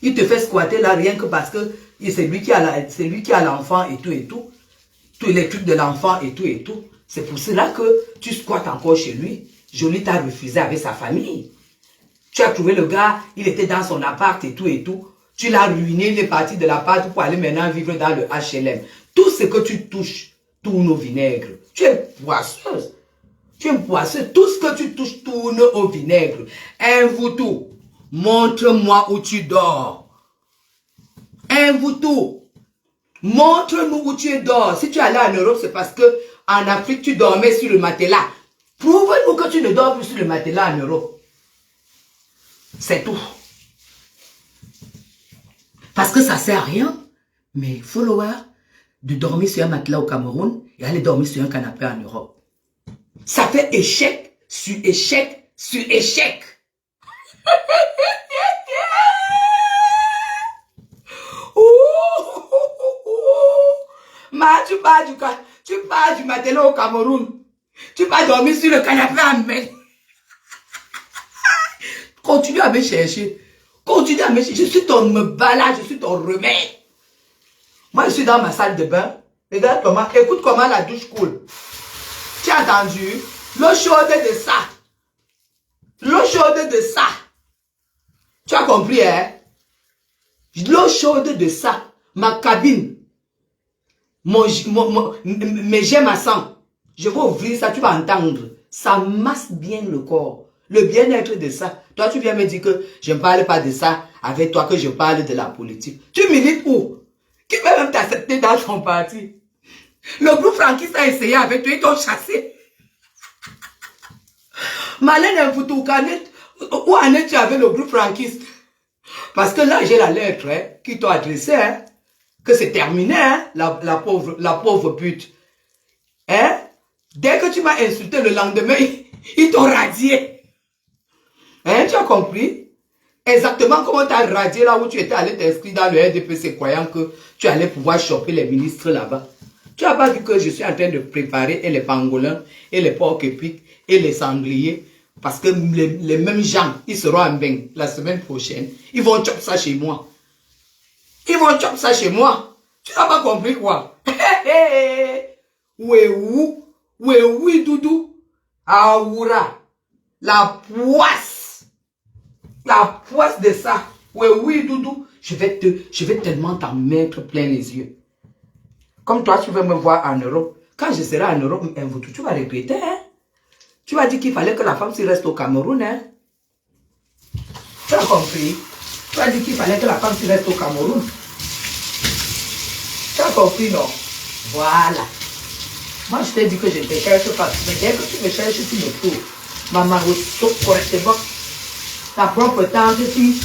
Il te fait squatter là rien que parce que c'est lui qui a l'enfant et tout et tout. Tous les trucs de l'enfant et tout et tout. C'est pour cela que tu squattes encore chez lui. Jolie t'a refusé avec sa famille. Tu as trouvé le gars, il était dans son appart et tout et tout. Tu l'as ruiné, il est parti de l'appart pour aller maintenant vivre dans le HLM. Tout ce que tu touches tourne au vinaigre. Tu es poisseuse. Tu es poisseuse. Tout ce que tu touches tourne au vinaigre. Invoutou, montre-moi où tu dors. Invoutou, montre-nous où tu dors. Si tu es allé en Europe, c'est parce que en Afrique, tu dormais sur le matelas. Prouve-nous que tu ne dors plus sur le matelas en Europe. C'est tout. Parce que ça sert à rien. Mais followers, de dormir sur un matelas au Cameroun et aller dormir sur un canapé en Europe. Ça fait échec sur échec sur échec. Tu pars du matelas au Cameroun. Tu vas dormir sur le canapé en mai. Continue à me chercher. Continue à me chercher. Je suis ton balade, je suis ton remède. Moi, je suis dans ma salle de bain. Regarde comment, écoute comment la douche coule. Tu as entendu? L'eau chaude de ça. L'eau chaude de ça. Tu as compris, hein? L'eau chaude de ça. Ma cabine. Mais j'aime à sang. Je vais ouvrir ça, tu vas entendre. Ça masse bien le corps. Le bien-être de ça. Toi, tu viens me dire que je ne parle pas de ça avec toi, que je parle de la politique. Tu milites où? Qui va même t'accepter dans son parti? Le groupe Frankis a essayé avec toi, ils t'ont chassé. Malène Mvoutou, où en es-tu avec le groupe Frankis? Parce que là, j'ai la lettre qui t'a adressée, hein, que c'est terminé, hein, la pauvre pute. Hein? Dès que tu m'as insulté le lendemain, ils t'ont radié. Hein, tu as compris? Exactement comment tu as radié là où tu étais allé t'inscrire dans le RDPC croyant que tu allais pouvoir choper les ministres là-bas. Tu n'as pas vu que je suis en train de préparer et les pangolins, et les porcs épics, et les sangliers. Parce que les mêmes gens, ils seront en bain la semaine prochaine. Ils vont chopper ça chez moi. Ils vont chopper ça chez moi. Tu n'as pas compris quoi? Oui, doudou. Aoura. La poisse. La poisse de ça. Oui, doudou. Je vais tellement t'en mettre plein les yeux. Comme toi, tu veux me voir en Europe. Quand je serai en Europe, tu vas regretter, hein? Tu vas dire qu'il fallait que la femme s'y reste au Cameroun, hein? Tu as compris? Tu as dit qu'il fallait que la femme s'y reste au Cameroun. Tu as compris, non? Voilà. Moi, je t'ai dit que je ne te cherche pas. Mais dès que tu me cherches, tu me trouves. Maman, sauf correctement. Ta propre tante qui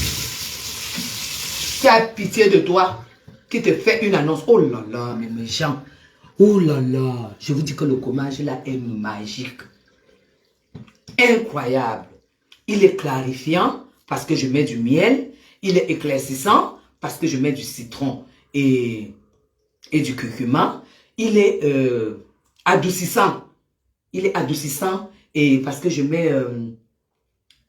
a pitié de toi, qui te fait une annonce. Oh là là, mais mes gens. Oh là là. Je vous dis que le gommage là est magique. Incroyable. Il est clarifiant parce que je mets du miel. Il est éclaircissant parce que je mets du citron et du curcuma. Il est adoucissant. Il est adoucissant et parce que je mets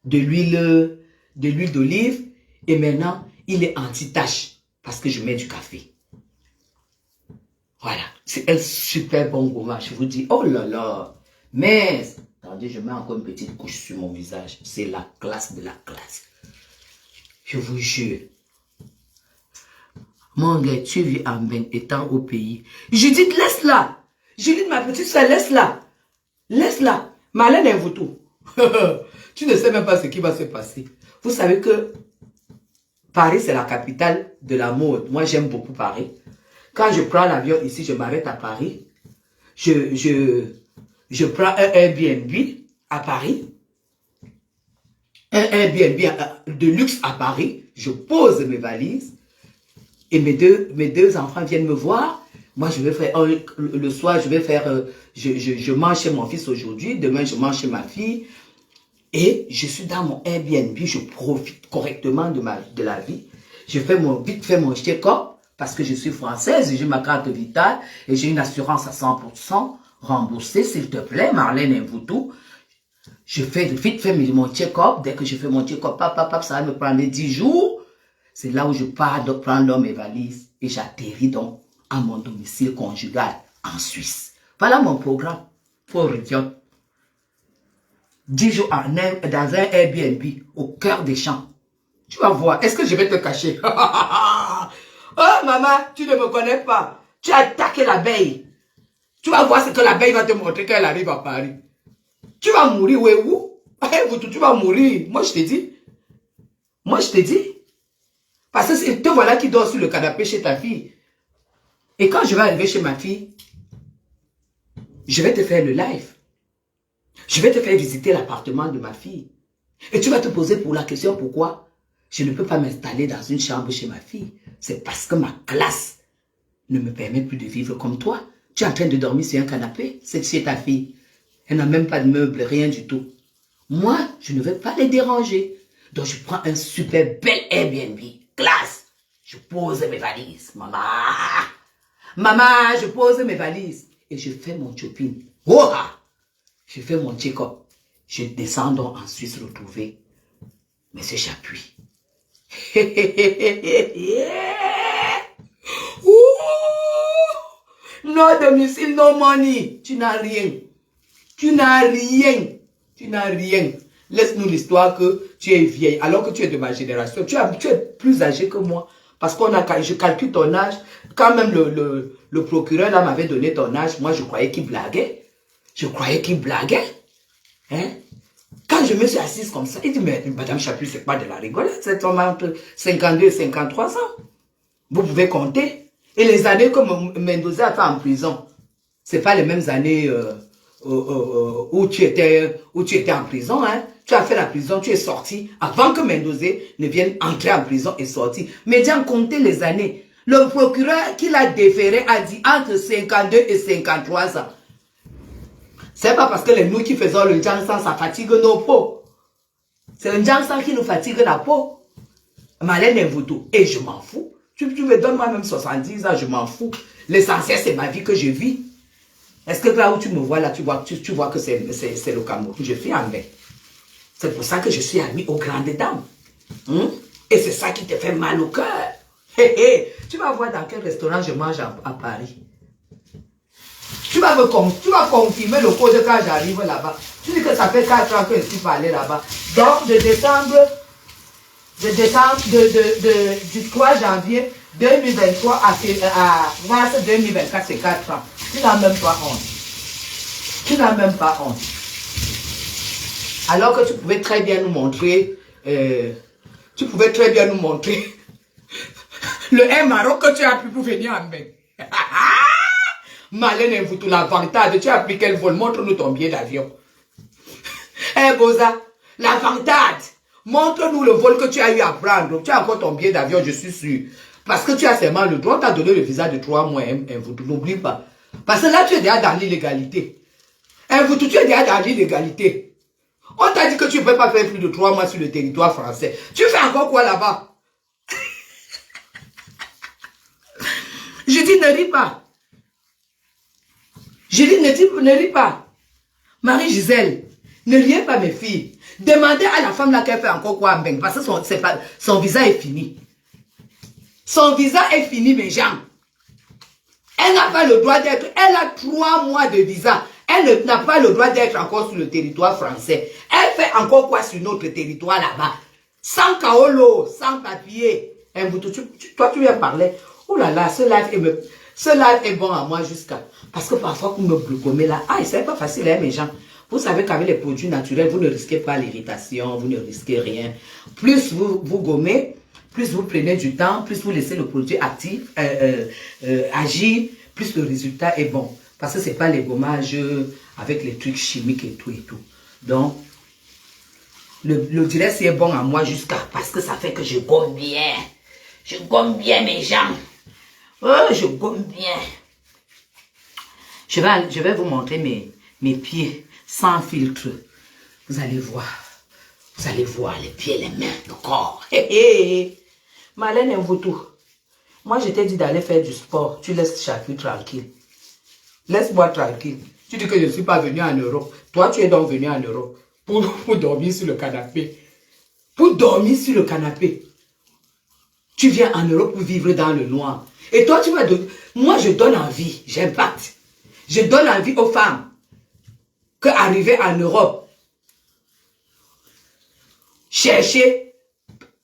de l'huile d'olive. Et maintenant, il est anti-tache parce que je mets du café. Voilà. C'est un super bon gommage. Je vous dis, oh là là. Mais, attendez, je mets encore une petite couche sur mon visage. C'est la classe de la classe. Je vous jure. Mon gars, tu vis en bain étant au pays. Judith, laisse-la. Judith, ma petite soeur, laisse-la. Laisse-la. Malène Mvoutou. Tu ne sais même pas ce qui va se passer. Vous savez que Paris, c'est la capitale de la mode. Moi, j'aime beaucoup Paris. Quand je prends l'avion ici, je m'arrête à Paris. Je prends un Airbnb à Paris. Un Airbnb de luxe à Paris. Je pose mes valises. Et mes deux enfants viennent me voir. Moi, je vais faire, le soir, je vais faire, je mange chez mon fils aujourd'hui. Demain, je mange chez ma fille. Et je suis dans mon Airbnb. Je profite correctement de la vie. Je fais vite fait mon check-up. Parce que je suis française, j'ai ma carte vitale et j'ai une assurance à 100% remboursée, s'il te plaît, Marlène Mvoutou. Je fais vite fait mon check-up. Dès que je fais mon check-up, ça va me prendre 10 jours. C'est là où je pars de prendre mes valises et j'atterris donc à mon domicile conjugal en Suisse. Voilà mon programme. Pauvre idiote. 10 jours dans un Airbnb au cœur des champs. Tu vas voir. Est-ce que je vais te cacher? Oh maman, tu ne me connais pas. Tu as attaqué l'abeille. Tu vas voir ce que l'abeille va te montrer quand elle arrive à Paris. Tu vas mourir, oui, où? Tu vas mourir. Moi, je te dis. Moi, je te dis. Parce que te voilà qui dort sur le canapé chez ta fille. Et quand je vais arriver chez ma fille, je vais te faire le live. Je vais te faire visiter l'appartement de ma fille. Et tu vas te poser pour la question pourquoi je ne peux pas m'installer dans une chambre chez ma fille. C'est parce que ma classe ne me permet plus de vivre comme toi. Tu es en train de dormir sur un canapé, c'est chez ta fille. Elle n'a même pas de meubles, rien du tout. Moi, je ne vais pas les déranger. Donc, je prends un super bel Airbnb. Classe. Je pose mes valises. Maman. Maman, je pose mes valises. Et je fais mon shopping. Oh, je fais mon check-up. Je descends donc en Suisse retrouver Monsieur Chapuis. No domicile, no money. Tu n'as rien. Tu n'as rien. Tu n'as rien. Laisse-nous l'histoire que tu es vieille, alors que tu es de ma génération. Tu es plus âgé que moi. Parce je calcule ton âge. Quand même le procureur là m'avait donné ton âge, moi je croyais qu'il blaguait. Je croyais qu'il blaguait. Hein? Quand je me suis assise comme ça, il dit, mais Madame Chapuis, c'est pas de la rigolade. C'est entre 52 et 53 ans. Vous pouvez compter. Et les années que Mendoza a fait en prison, c'est pas les mêmes années où tu étais en prison. Hein? Tu as fait la prison, tu es sorti avant que Mendoza ne vienne entrer en prison et sortir. Mais bien compter les années. Le procureur qui l'a déféré a dit entre 52 et 53 ans. C'est pas parce que les nous qui faisons le jansan, ça fatigue nos peaux. C'est le jansan qui nous fatigue la peau. Malène est tout. Et je m'en fous. Tu me donnes moi-même 70 ans, je m'en fous. L'essentiel, c'est ma vie que je vis. Est-ce que là où tu me vois, là, tu vois que c'est le Cameroun. Je suis en bain. C'est pour ça que je suis ami aux grandes dames. Et c'est ça qui te fait mal au cœur. Tu vas voir dans quel restaurant je mange à Paris. Tu vas confirmer le code quand j'arrive là-bas. Tu dis que ça fait 4 ans que je suis pas allé là-bas. Donc, du 3 janvier 2023 à mars 2024, c'est 4 ans. Tu n'as même pas honte. Tu n'as même pas honte. Alors que tu pouvais très bien nous montrer, le Air Maroc que tu as pu pour venir en bain. Malène, vous tout la vantade, tu as pris quel vol? Montre-nous ton billet d'avion. Boza, la vantade. Montre-nous le vol que tu as eu à prendre. Tu as encore ton billet d'avion, je suis sûr. Parce que tu as seulement le droit, on t'a donné le visa de 3 mois, vous n'oublie pas. Parce que là, tu es déjà dans l'illégalité. Tu es déjà dans l'illégalité. On t'a dit que tu ne peux pas faire plus de 3 mois sur le territoire français. Tu fais encore quoi là-bas? Je dis, ne ris pas. Je dis, ne ris pas. Marie-Gisèle, ne riez pas mes filles. Demandez à la femme là qu'elle fait encore quoi en bain. Parce que son visa est fini. Son visa est fini, mes gens. Elle n'a pas le droit d'être. Elle a 3 mois de visa. Elle n'a pas le droit d'être encore sur le territoire français. Elle fait encore quoi sur notre territoire là-bas? Sans kaolo, sans papier. Toi, tu viens parler. Oh là là, ce live est bon à moi jusqu'à... Parce que parfois, vous me gommez là. C'est pas facile, hein, mes gens. Vous savez qu'avec les produits naturels, vous ne risquez pas l'irritation, vous ne risquez rien. Plus vous gommez, plus vous prenez du temps, plus vous laissez le produit actif, agir, plus le résultat est bon. Parce que ce n'est pas les gommages avec les trucs chimiques et tout et tout. Donc, le direct est bon à moi jusqu'à... Parce que ça fait que je gomme bien. Je gomme bien, mes gens. Oh, je gomme bien. Je vais vous montrer mes pieds sans filtre. Vous allez voir. Vous allez voir les pieds, les mains, le corps. Malène et vous tout. Moi, je t'ai dit d'aller faire du sport. Tu laisses Chapuis tranquille. Laisse-moi tranquille. Tu dis que je ne suis pas venu en Europe. Toi, tu es donc venu en Europe. pour dormir sur le canapé. Pour dormir sur le canapé. Tu viens en Europe pour vivre dans le noir. Et toi, tu vas donner... Moi, je donne envie, j'impacte. Je donne envie aux femmes qu'arriver en Europe, chercher,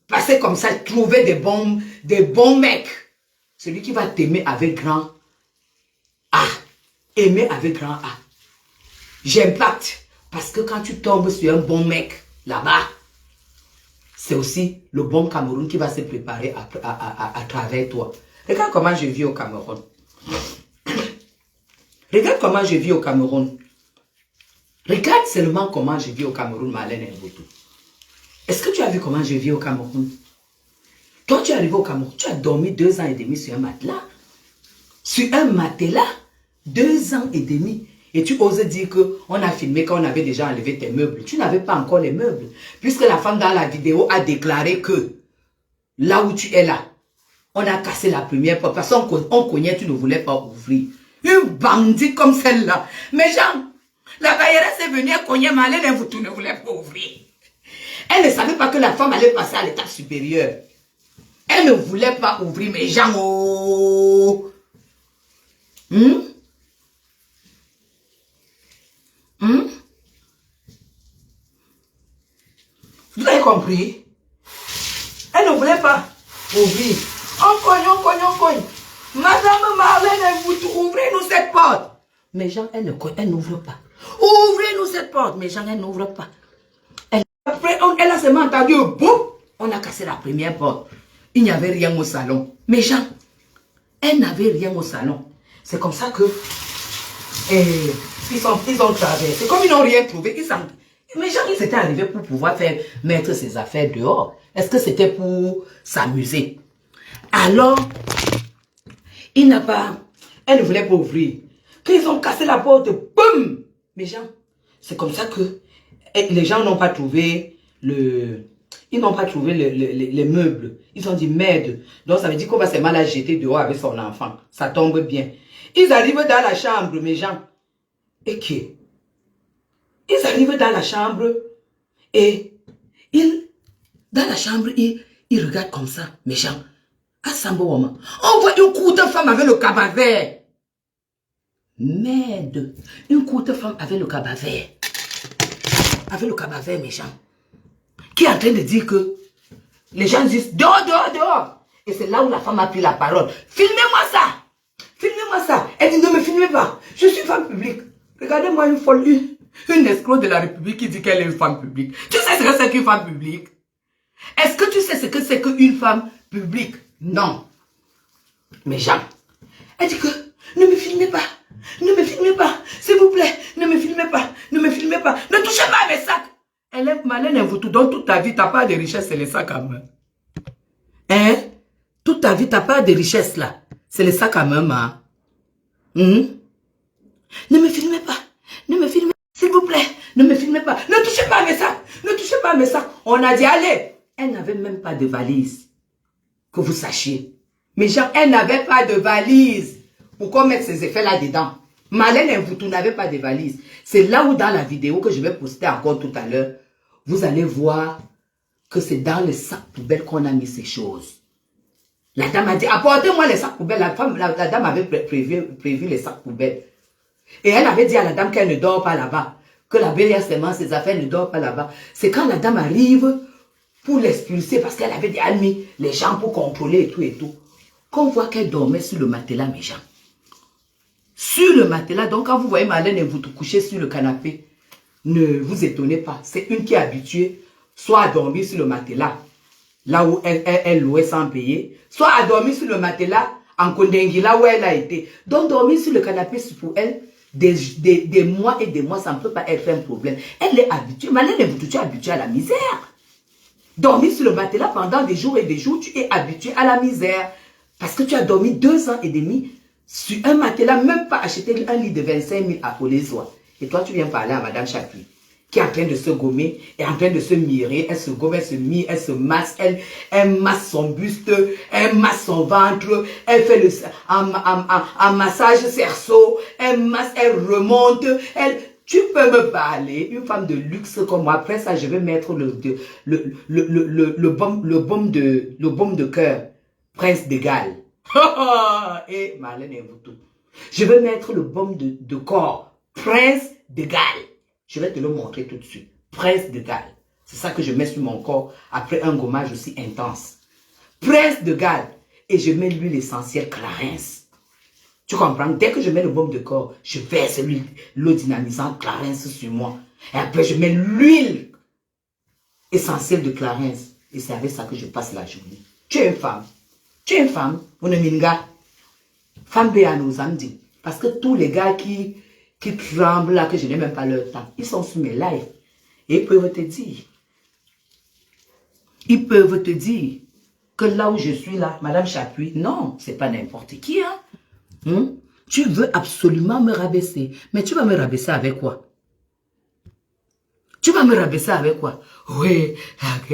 passer comme ça, trouver des bons mecs. Celui qui va t'aimer avec grand A. Aimer avec grand A. J'impacte. Parce que quand tu tombes sur un bon mec, là-bas, c'est aussi le bon Cameroun qui va se préparer à travers toi. Regarde comment je vis au Cameroun. Regarde comment je vis au Cameroun. Regarde seulement comment je vis au Cameroun, Marlène Mvutu. Est-ce que tu as vu comment je vis au Cameroun? Toi, tu es arrivé au Cameroun, tu as dormi 2 ans et demi sur un matelas. Sur un matelas, 2 ans et demi. Et tu oses dire qu'on a filmé quand on avait déjà enlevé tes meubles. Tu n'avais pas encore les meubles. Puisque la femme dans la vidéo a déclaré que là où tu es là, on a cassé la première porte. Parce qu'on cognait, tu ne voulais pas ouvrir. Une bandite comme celle-là. Mais Jean, la bailleresse est venue, elle cognait, mais elle ne voulait pas ouvrir. Elle ne savait pas que la femme allait passer à l'étape supérieure. Elle ne voulait pas ouvrir, mais Jean, oh. Vous avez compris? Elle ne voulait pas ouvrir. On cogne. Madame Marlène, vous ouvrez-nous cette porte. Mais Jean, elle n'ouvre pas. Ouvrez-nous cette porte. Mais Jean, elle n'ouvre pas. Après, elle a seulement entendu, boum, on a cassé la première porte. Il n'y avait rien au salon. Mais Jean, elle n'avait rien au salon. C'est comme ça que ils ont traversé. Comme ils n'ont rien trouvé, mais Jean, ils étaient arrivés pour pouvoir mettre ses affaires dehors. Est-ce que c'était pour s'amuser? Alors, elle ne voulait pas ouvrir. Quand ils ont cassé la porte, boum! Mais Jean, c'est comme ça que les gens n'ont pas trouvé ils n'ont pas trouvé les meubles. Ils ont dit merde. Donc ça veut dire qu'on va seulement la jeter dehors avec son enfant. Ça tombe bien. Ils arrivent dans la chambre, mes gens. Et qui? Ils arrivent dans la chambre et dans la chambre, ils regardent comme ça, mes gens. À Sambo, on voit une courte femme avec le cabas vert. Merde. Une courte femme avec le cabas vert. Avec le cabas vert, mes gens. Qui est en train de dire que les gens disent dehors. Et c'est là où la femme a pris la parole. Filmez-moi ça. Filmez-moi ça. Elle dit non, me filmez pas. Je suis femme publique. Regardez-moi une folle, une escroc de la République qui dit qu'elle est une femme publique. Tu sais ce que c'est qu'une femme publique? Est-ce que tu sais ce que c'est qu'une femme publique? Non. Mais Jean, elle dit que ne me filmez pas. Ne me filmez pas. S'il vous plaît, ne me filmez pas. Ne me filmez pas. Ne touchez pas à mes sacs. Elle est Marlène Mvutu. Dans toute ta vie, tu n'as pas de richesse, c'est les sacs à main. Hein? Toute ta vie, tu n'as pas de richesse là. C'est les sacs à main, hein? Ne me filmez pas. Ne me filmez pas. S'il vous plaît, ne me filmez pas. Ne touchez pas à mes sacs. Ne touchez pas à mes sacs. On a dit, allez. Elle n'avait même pas de valise. Que vous sachiez. Mais genre, elle n'avait pas de valise. Pourquoi mettre ces effets là-dedans? Marlène Mvutu n'avait pas de valise. C'est là où dans la vidéo que je vais poster encore tout à l'heure, vous allez voir que c'est dans les sacs poubelles qu'on a mis ces choses. La dame a dit, apportez-moi les sacs poubelles. La dame avait prévu les sacs poubelles. Et elle avait dit à la dame qu'elle ne dort pas là-bas. Que la belle seulement ses affaires ne dort pas là-bas. C'est quand la dame arrive pour l'expulser, parce qu'elle avait déjà mis les gens pour contrôler et tout. Qu'on voit qu'elle dormait sur le matelas, mes gens. Sur le matelas, donc quand vous voyez Marlène Mvutu coucher sur le canapé, ne vous étonnez pas. C'est une qui est habituée soit à dormir sur le matelas, là où elle louait sans payer, soit à dormir sur le matelas en Kondengi, là où elle a été. Donc dormir sur le canapé, pour elle, des mois et des mois, ça ne peut pas être un problème. Elle est habituée. Marlène Mvutu, tu es habituée à la misère. Dormir sur le matelas pendant des jours et des jours, tu es habitué à la misère. Parce que tu as dormi 2 ans et demi sur un matelas, même pas acheter un lit de 25 000 à Olezoa. Et toi, tu viens parler à Madame Chapuis, qui est en train de se gommer, est en train de se mirer, elle se gomme, elle se mire, elle se masse, elle masse son buste, elle masse son ventre, elle fait un massage cerceau, elle masse, elle remonte, Tu peux me parler, une femme de luxe comme moi. Après ça, je vais mettre le baume de cœur. Prince de Galles. Et Marlène et vous tout. Je vais mettre le baume de corps. Prince de Galles. Je vais te le montrer tout de suite. Prince de Galles. C'est ça que je mets sur mon corps après un gommage aussi intense. Prince de Galles. Et je mets l'huile essentielle Clarins. Tu comprends? Dès que je mets le baume de corps, je verse l'eau dynamisante Clarins sur moi. Et après, je mets l'huile essentielle de Clarins. Et c'est avec ça que je passe la journée. Tu es une femme. Tu es une femme. On est minga. Femme béa nous dit. Parce que tous les gars qui tremblent là, que je n'ai même pas leur temps, ils sont sur mes lives. Et ils peuvent te dire. Ils peuvent te dire que là où je suis là, Madame Chapuis, non, c'est pas n'importe qui, hein. Tu veux absolument me rabaisser. Mais tu vas me rabaisser avec quoi? Tu vas me rabaisser avec quoi? Oui, ok.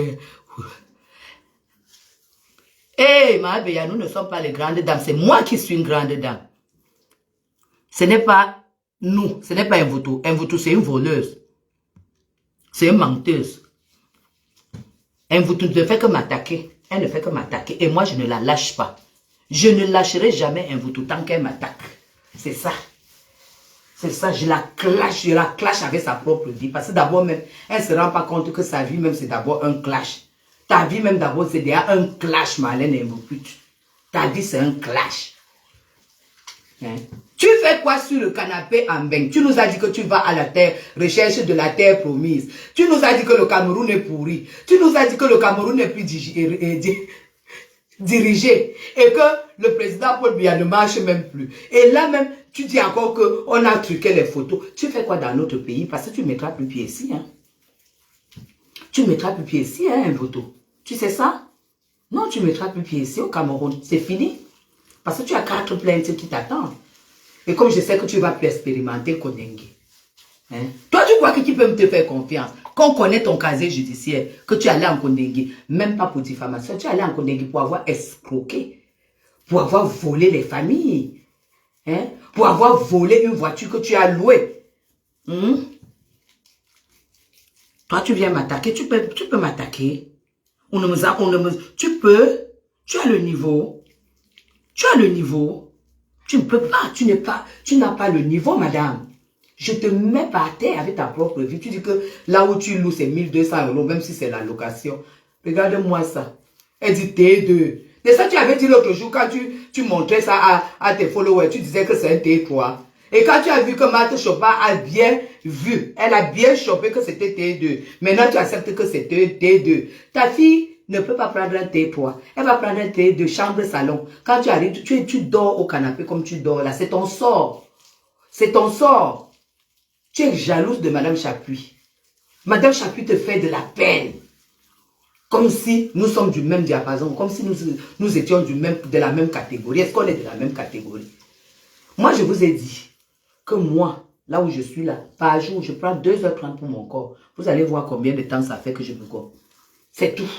Hé, ma béa, nous ne sommes pas les grandes dames. C'est moi qui suis une grande dame. Ce n'est pas nous. Ce n'est pas un vautour. Un vautour, c'est une voleuse. C'est une menteuse. Un vautour ne fait que m'attaquer. Elle ne fait que m'attaquer. Et moi, je ne la lâche pas. Je ne lâcherai jamais un vautour tant qu'elle m'attaque. C'est ça. C'est ça, je la clash avec sa propre vie. Parce que d'abord même, elle ne se rend pas compte que sa vie même, c'est d'abord un clash. Ta vie même d'abord, c'est déjà un clash, Marlène et Mboput. Ta vie, c'est un clash. Hein? Tu fais quoi sur le canapé en bain? Tu nous as dit que tu vas à la terre, recherche de la terre promise. Tu nous as dit que le Cameroun est pourri. Tu nous as dit que le Cameroun n'est plus dirigé et que le président Paul Biya ne marche même plus. Et là même, tu dis encore qu'on a truqué les photos. Tu fais quoi dans notre pays? Parce que tu ne mettras plus pied ici. Hein? Tu ne mettras plus pied ici, hein, un photo. Tu sais ça? Non, tu ne mettras plus pied ici au Cameroun. C'est fini. Parce que tu as 4 plaintes qui t'attendent. Et comme je sais que tu vas plus expérimenter Kondengue. Hein? Toi, tu crois que tu peux te faire confiance? Qu'on connaît ton casier judiciaire, que tu allais en Kondengue, même pas pour diffamation, tu allais en Kondengue pour avoir escroqué, pour avoir volé les familles, hein? Pour avoir volé une voiture que tu as louée. Toi, tu viens m'attaquer, tu peux m'attaquer. Tu peux, tu as le niveau. Tu as le niveau. Tu ne peux pas, tu n'as pas le niveau, madame. Je te mets par terre avec ta propre vie. Tu dis que là où tu loues, c'est 1200 €, même si c'est la location. Regarde-moi ça. Elle dit T2. Mais ça, tu avais dit l'autre jour, quand tu montrais ça à tes followers, tu disais que c'est un T3. Et quand tu as vu que Marthe Chopin a bien vu, elle a bien chopé que c'était T2. Maintenant, tu acceptes que c'est T2. Ta fille ne peut pas prendre un T3. Elle va prendre un T2, chambre-salon. Quand tu arrives, tu dors au canapé comme tu dors là. C'est ton sort. C'est ton sort. Tu es jalouse de Madame Chapuis. Madame Chapuis te fait de la peine. Comme si nous sommes du même diapason. Comme si nous étions de la même catégorie. Est-ce qu'on est de la même catégorie? Moi, je vous ai dit que moi, là où je suis là, par jour, je prends 2h30 pour mon corps. Vous allez voir combien de temps ça fait que je me gomme. C'est tout.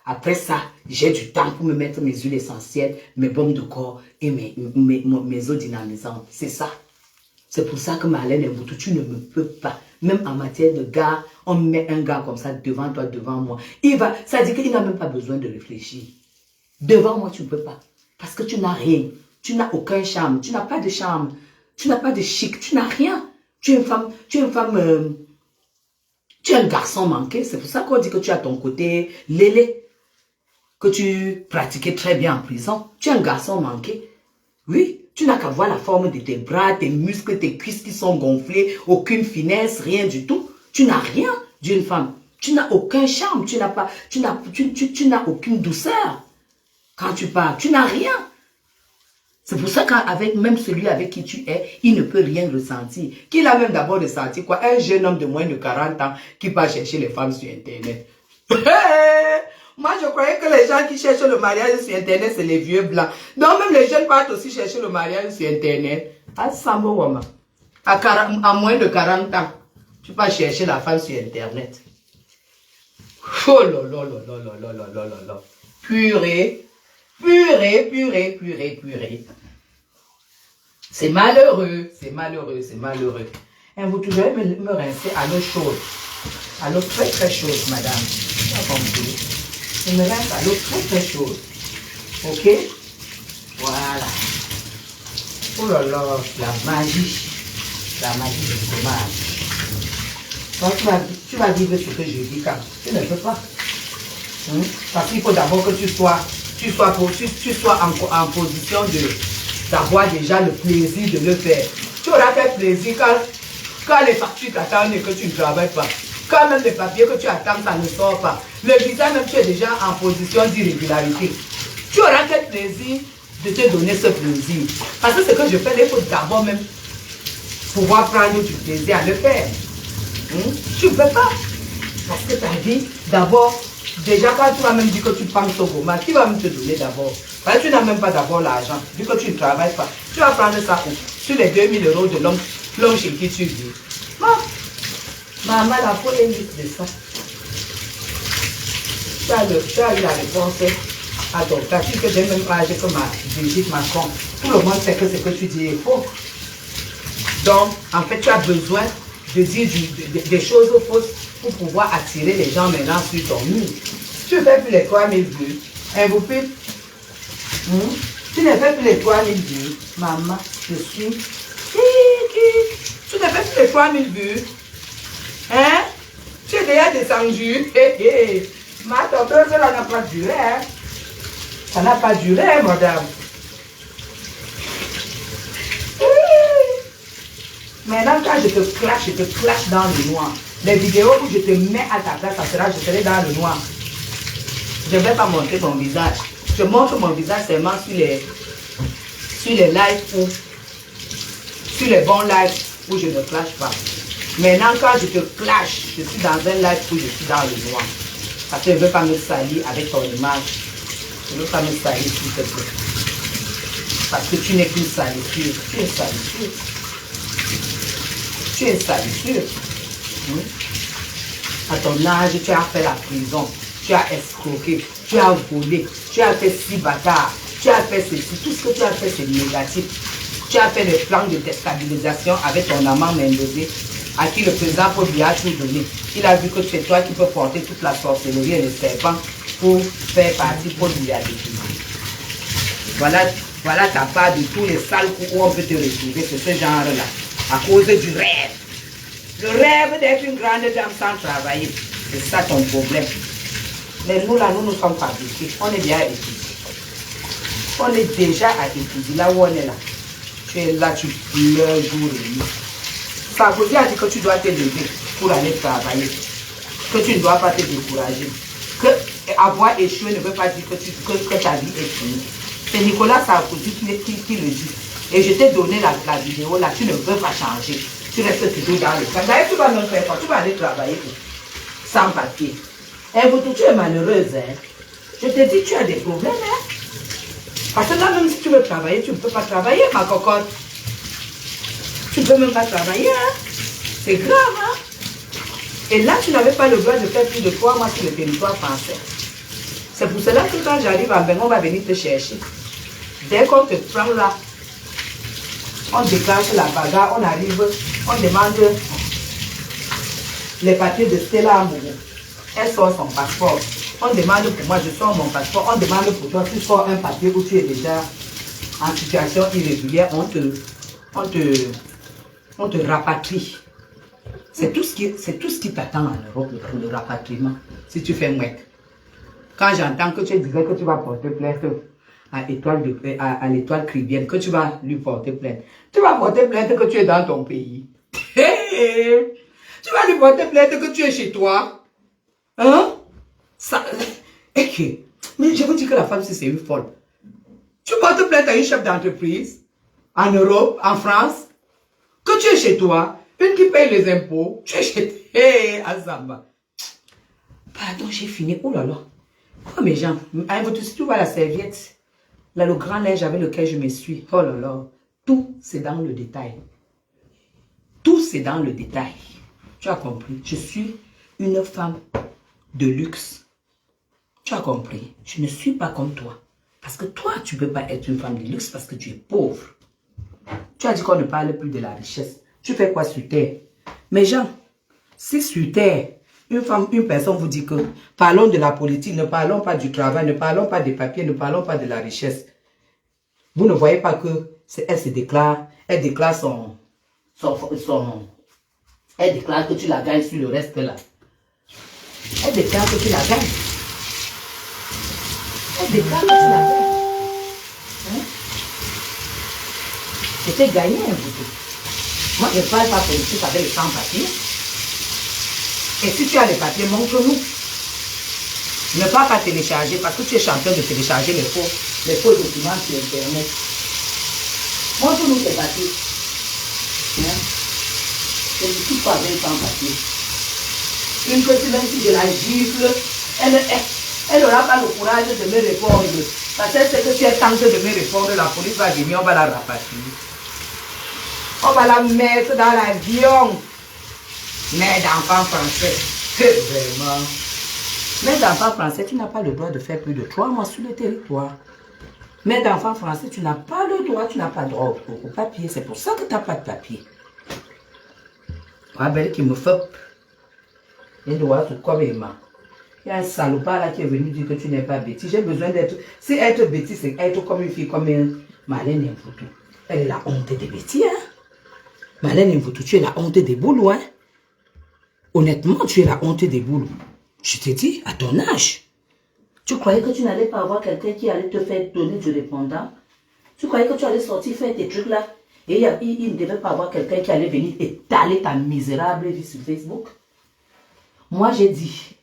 Après ça, j'ai du temps pour me mettre mes huiles essentielles, mes baumes de corps et mes eaux dynamisantes. C'est ça. C'est pour ça que Marlène Mboutou, tu ne me peux pas. Même en matière de gars, on met un gars comme ça devant toi, devant moi. Ça dit qu'il n'a même pas besoin de réfléchir. Devant moi, tu ne peux pas. Parce que tu n'as rien. Tu n'as aucun charme. Tu n'as pas de charme. Tu n'as pas de chic. Tu n'as rien. Tu es une femme, tu es un garçon manqué. C'est pour ça qu'on dit que tu as ton côté lélé. Que tu pratiquais très bien en prison. Tu es un garçon manqué. Oui. Tu n'as qu'à voir la forme de tes bras, tes muscles, tes cuisses qui sont gonflés, aucune finesse, rien du tout. Tu n'as rien d'une femme. Tu n'as aucun charme, tu n'as aucune douceur. Quand tu parles, tu n'as rien. C'est pour ça qu'avec même celui avec qui tu es, il ne peut rien ressentir. Qu'il a même d'abord ressenti quoi? Un jeune homme de moins de 40 ans qui part chercher les femmes sur Internet. Moi, je croyais que les gens qui cherchent le mariage sur Internet, c'est les vieux blancs. Donc, même les jeunes partent aussi chercher le mariage sur Internet. À moins de 40 ans, tu pars chercher la femme sur Internet. Oh là là là là là là là là là. Purée, purée, purée, purée, purée. C'est malheureux, c'est malheureux, c'est malheureux. Vous devez me rincer à l'eau chaude. À l'eau très très chaude, madame. Tu as compris? Je me rince à l'eau très très chaude. Ok? Voilà. Oh là là, la magie. La magie du fromage. Donc tu vas vivre ce que je dis quand tu ne peux pas. Parce qu'il faut d'abord que tu sois en position d'avoir déjà le plaisir de le faire. Tu auras fait plaisir quand les factures t'attendent et que tu ne travailles pas. Quand même les papiers que tu attends, ça ne sort pas. Le visa même, tu es déjà en position d'irrégularité. Tu auras fait plaisir de te donner ce plaisir. Parce que ce que je fais, il faut d'abord même pouvoir prendre du plaisir à le faire. Tu ne peux pas. Parce que ta vie, d'abord, déjà quand tu vas même dire que tu penses au goma, qui va même te donner d'abord? Parce que tu n'as même pas d'abord l'argent, vu que tu ne travailles pas. Tu vas prendre ça où? Sur les 2000 € de l'homme chez qui tu vis. Non. Maman, la faut une liste de ça. Tu as eu la réponse à ton cas. Tu fais le même âge que Brigitte Macron. Tout le monde sait que ce que tu dis est faux. Donc, en fait, tu as besoin de dire des choses fausses pour pouvoir attirer les gens maintenant sur ton mur. Tu ne fais plus les 3000 vues. Vous pouvez... Tu ne fais plus les 3000 vues. Maman, je suis... Tu ne fais plus les 3000 vues. Hein? Tu es déjà descendu. Mais ton beurre, ça n'a pas duré. Hein? Ça n'a pas duré, madame. Maintenant, quand je te clash dans le noir. Les vidéos où je te mets à ta place, je serai dans le noir. Je ne vais pas montrer mon visage. Je montre mon visage seulement sur les lives ou sur les bons lives où je ne clash pas. Maintenant, quand je te clash, je suis dans un live où je suis dans le noir. Parce que je ne veux pas me salir avec ton image. Je ne veux pas me salir, s'il te plaît. Parce que tu n'es qu'une salissure. Tu es salissure. Tu es salissure. À ton âge, tu as fait la prison. Tu as escroqué. Tu as volé. Tu as fait si bâtard. Tu as fait ceci. Tout ce que tu as fait, c'est négatif. Tu as fait des plans de déstabilisation avec ton amant Mendoza, à qui le président Paul a tout donné. Il a vu que c'est toi qui peux porter toute la sorcellerie et les serpents pour faire partie pour lui a détruit. Voilà ta part de tous les sales coups où on peut te retrouver, c'est ce genre-là. À cause du rêve. Le rêve d'être une grande dame sans travailler. C'est ça ton problème. Mais nous là, nous ne sommes pas étudiés. On est bien étudiés. On est déjà à étudier. Là où on est là. Tu es là, tu pleures jour et nuit. Sarkozy a dit que tu dois te lever pour aller travailler. Que tu ne dois pas te décourager. Que avoir échoué ne veut pas dire que ta vie est finie. C'est Nicolas Sarkozy qui le dit. Et je t'ai donné la vidéo là, tu ne veux pas changer. Tu restes toujours dans le camp. D'ailleurs, tu vas me faire quoi? Tu vas aller travailler sans papier. Tu es malheureuse. Hein? Je te dis, tu as des problèmes. Hein? Parce que là, même si tu veux travailler, tu ne peux pas travailler, ma cocotte. Tu ne peux même pas travailler. Hein? C'est grave. Hein? Et là, tu n'avais pas le droit de faire plus de 3 mois sur le territoire français. C'est pour cela que quand j'arrive à Bengo, on va venir te chercher. Dès qu'on te prend là, on déclenche la bagarre, on arrive, on demande les papiers de Stella Amourou. Elle sort son passeport. On demande pour moi, je sors mon passeport. On demande pour toi, tu sors un papier où tu es déjà en situation irrégulière. On te rapatrie. C'est tout ce qui t'attend en Europe, le rapatriement. Si tu fais mouette. Quand j'entends que tu disais que tu vas porter plainte à l'étoile Cribienne, que tu vas lui porter plainte. Tu vas porter plainte que tu es dans ton pays. Tu vas lui porter plainte que tu es chez toi. Hein? Ça, okay. Mais je vous dis que la femme, c'est une folle. Tu portes plainte à une chef d'entreprise, en Europe, en France, que tu es chez toi, une qui paye les impôts, tu es chez toi. Hey, Azamba. Pardon, j'ai fini. Oh là là. Oh mes gens, tu vois la serviette, là le grand linge avec lequel je me suis, oh là là, tout c'est dans le détail. Tout c'est dans le détail. Tu as compris, je suis une femme de luxe. Tu as compris, je ne suis pas comme toi. Parce que toi, tu ne peux pas être une femme de luxe parce que tu es pauvre. Tu as dit qu'on ne parle plus de la richesse. Tu fais quoi sur terre? Mes gens, si sur terre, une personne vous dit que parlons de la politique, ne parlons pas du travail, ne parlons pas des papiers, ne parlons pas de la richesse. Vous ne voyez pas que elle déclare elle déclare que tu la gagnes sur le reste là. Elle déclare que tu la gagnes. Elle déclare que tu la gagnes. Hein? C'était gagné un bouton. Moi, je ne parle pas politique avec les sans-papiers. Et si tu as les papiers, montre-nous. Ne pas télécharger parce que tu es en train de télécharger les faux documents sur Internet. Montre-nous tes papiers. Hein? Je ne suis pas avec sans-papiers. Une petite, même si je la gifle, elle n'aura pas le courage de me répondre. Parce qu'elle sait que si elle tente de me répondre, la police va venir, on va la rapatrier. On va la mettre dans l'avion. Mère d'enfant français. Vraiment. Mère d'enfant français, tu n'as pas le droit de faire plus de 3 mois sur le territoire. Mère d'enfant français, tu n'as pas le droit, tu n'as pas le droit au papier. C'est pour ça que tu n'as pas de papier. Ah belle qui me fait. Il doit tout comme Emma. Il y a un salopard là qui est venu dire que tu n'es pas bêtise. J'ai besoin d'être. Si être bêtise, c'est être comme une fille, comme une Marlène Mvutu. Elle est la honte des bêtises, hein. Marlène Mvutu, tu es la honte des boulots, hein. Honnêtement, tu es la honte des boulots. Je t'ai dit, à ton âge. Tu croyais que tu n'allais pas avoir quelqu'un qui allait te faire donner du répondant? Tu croyais que tu allais sortir faire tes trucs là? Et il ne devait pas avoir quelqu'un qui allait venir étaler ta misérable vie sur Facebook? Moi, j'ai dit,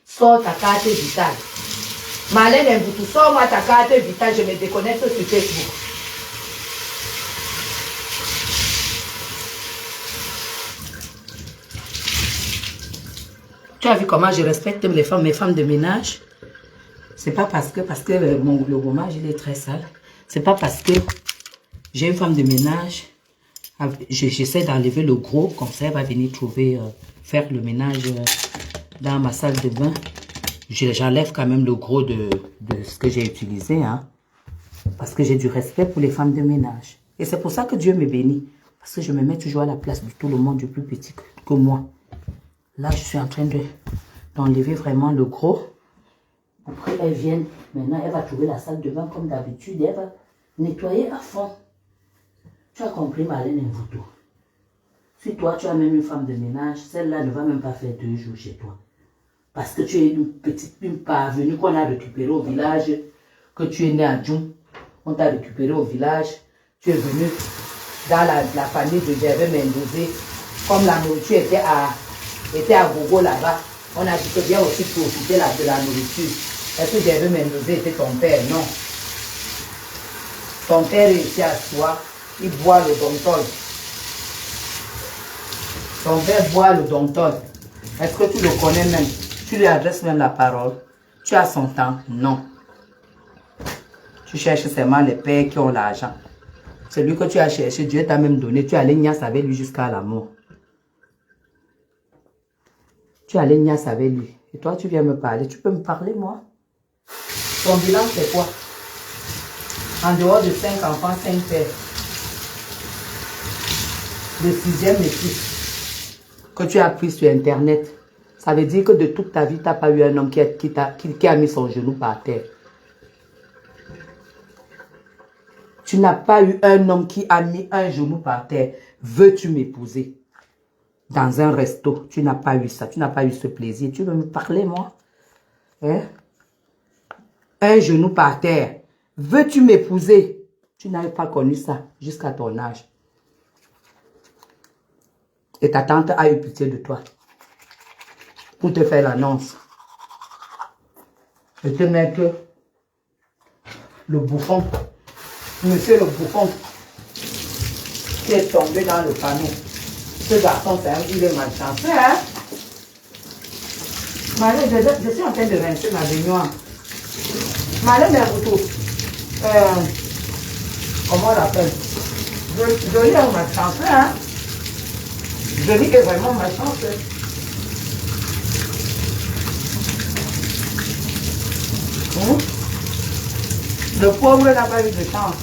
sors ta carte vitale. Marlène Mvutu, sors-moi ta carte vitale, je me déconnecte sur Facebook. Tu as vu comment je respecte les femmes, mes femmes de ménage? C'est pas parce que le gommage il est très sale. C'est pas parce que j'ai une femme de ménage, j'essaie d'enlever le gros, comme ça elle va venir faire le ménage dans ma salle de bain. J'enlève quand même le gros de ce que j'ai utilisé, hein, parce que j'ai du respect pour les femmes de ménage. Et c'est pour ça que Dieu me bénit, parce que je me mets toujours à la place de tout le monde, du plus petit que moi. Là, je suis en train d'enlever vraiment le gros. Après, elles viennent. Maintenant, elle va trouver la salle de bain comme d'habitude. Elle va nettoyer à fond. Tu as compris, Marlène Mvutu? Si toi, tu as même une femme de ménage, celle-là ne va même pas faire 2 jours chez toi. Parce que tu es une parvenue qu'on a récupérée au village, que tu es né à Djoum. On t'a récupéré au village. Tu es venu dans la famille de Gervais Mendozé. Comme la nourriture était à Gogo là-bas, on a dit que bien aussi profiter de la nourriture. Est-ce que Gervais Mendozé était ton père? Non. Ton père est ici à soi, il boit le dontol. Ton père boit le dontol. Est-ce que tu le connais même? Tu lui adresses même la parole? Tu as son temps? Non. Tu cherches seulement les pères qui ont l'argent. Celui que tu as cherché, Dieu t'a même donné. Tu allais niasse avec lui jusqu'à la mort. Tu allais niasse avec lui. Et toi, tu viens me parler. Tu peux me parler, moi? Ton bilan, c'est quoi? En dehors de 5 enfants, 5 pères. Le 6e métier que tu as pris sur Internet. Ça veut dire que de toute ta vie, tu n'as pas eu un homme qui a mis son genou par terre. Tu n'as pas eu un homme qui a mis un genou par terre. Veux-tu m'épouser? Dans un resto, tu n'as pas eu ça. Tu n'as pas eu ce plaisir. Tu veux me parler, moi? Hein? Un genou par terre. Veux-tu m'épouser? Tu n'as pas connu ça jusqu'à ton âge. Et ta tante a eu pitié de toi pour te faire l'annonce. Et te mettre le bouffon. Monsieur le bouffon qui est tombé dans le panneau. Ce garçon, il est malchanceux, hein? Marlène, je suis en train de rincer ma baignoire. Marlène Mvutu, comment on l'appelle? Jolie est malchanceux, hein? Jolie est vraiment malchanceux. Le pauvre n'a pas eu de chance.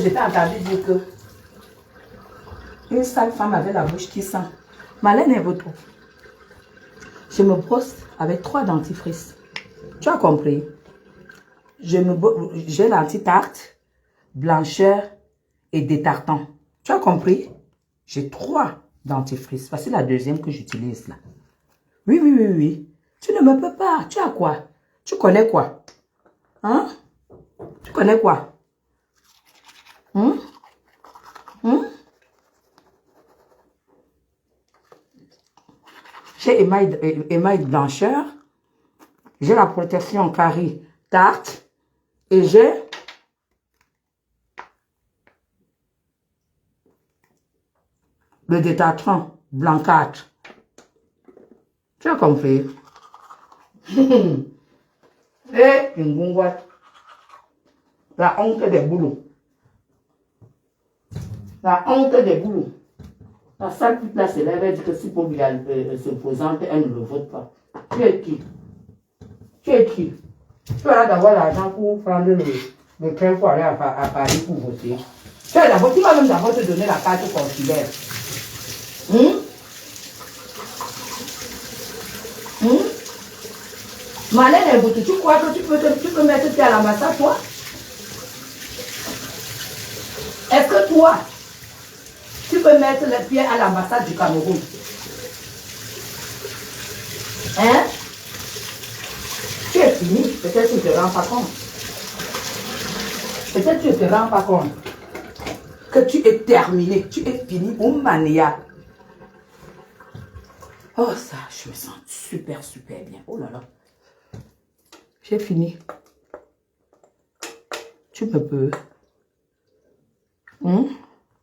je t'ai entendu dire que une sale femme avec la bouche qui sent. Malène est votre. Je me brosse avec 3 dentifrices. Tu as compris? J'ai l'anti-tarte, blancheur et détartant. Tu as compris? J'ai 3 dentifrices. C'est la deuxième que j'utilise là. Oui, oui, oui, oui. Tu ne me peux pas. Tu as quoi? Tu connais quoi? Hein? Tu connais quoi? Hein? Hein? J'ai émail blancheur. J'ai la protection carie tarte. Et j'ai le détartrant blanchâtre. Tu as compris? Et une gongoire. La honte des boulots. La honte des boulots. La salle toute là se lève et dit que si pour lui se présente, elle ne le vote pas. Tu es qui? Tu es qui? Tu as d'avoir l'argent pour prendre le train pour aller à Paris pour voter. Tu vas même d'abord te donner la carte consulaire. Malène, tu crois que tu peux mettre pied à l'ambassade, toi? Est-ce que toi, tu peux mettre les pieds à l'ambassade du Cameroun? Hein? Tu es fini, peut-être que tu ne te rends pas compte. Peut-être que tu ne te rends pas compte que tu es terminé, tu es fini, Oumania. Oh ça, je me sens super, super bien. Oh là là. J'ai fini. Tu me peux.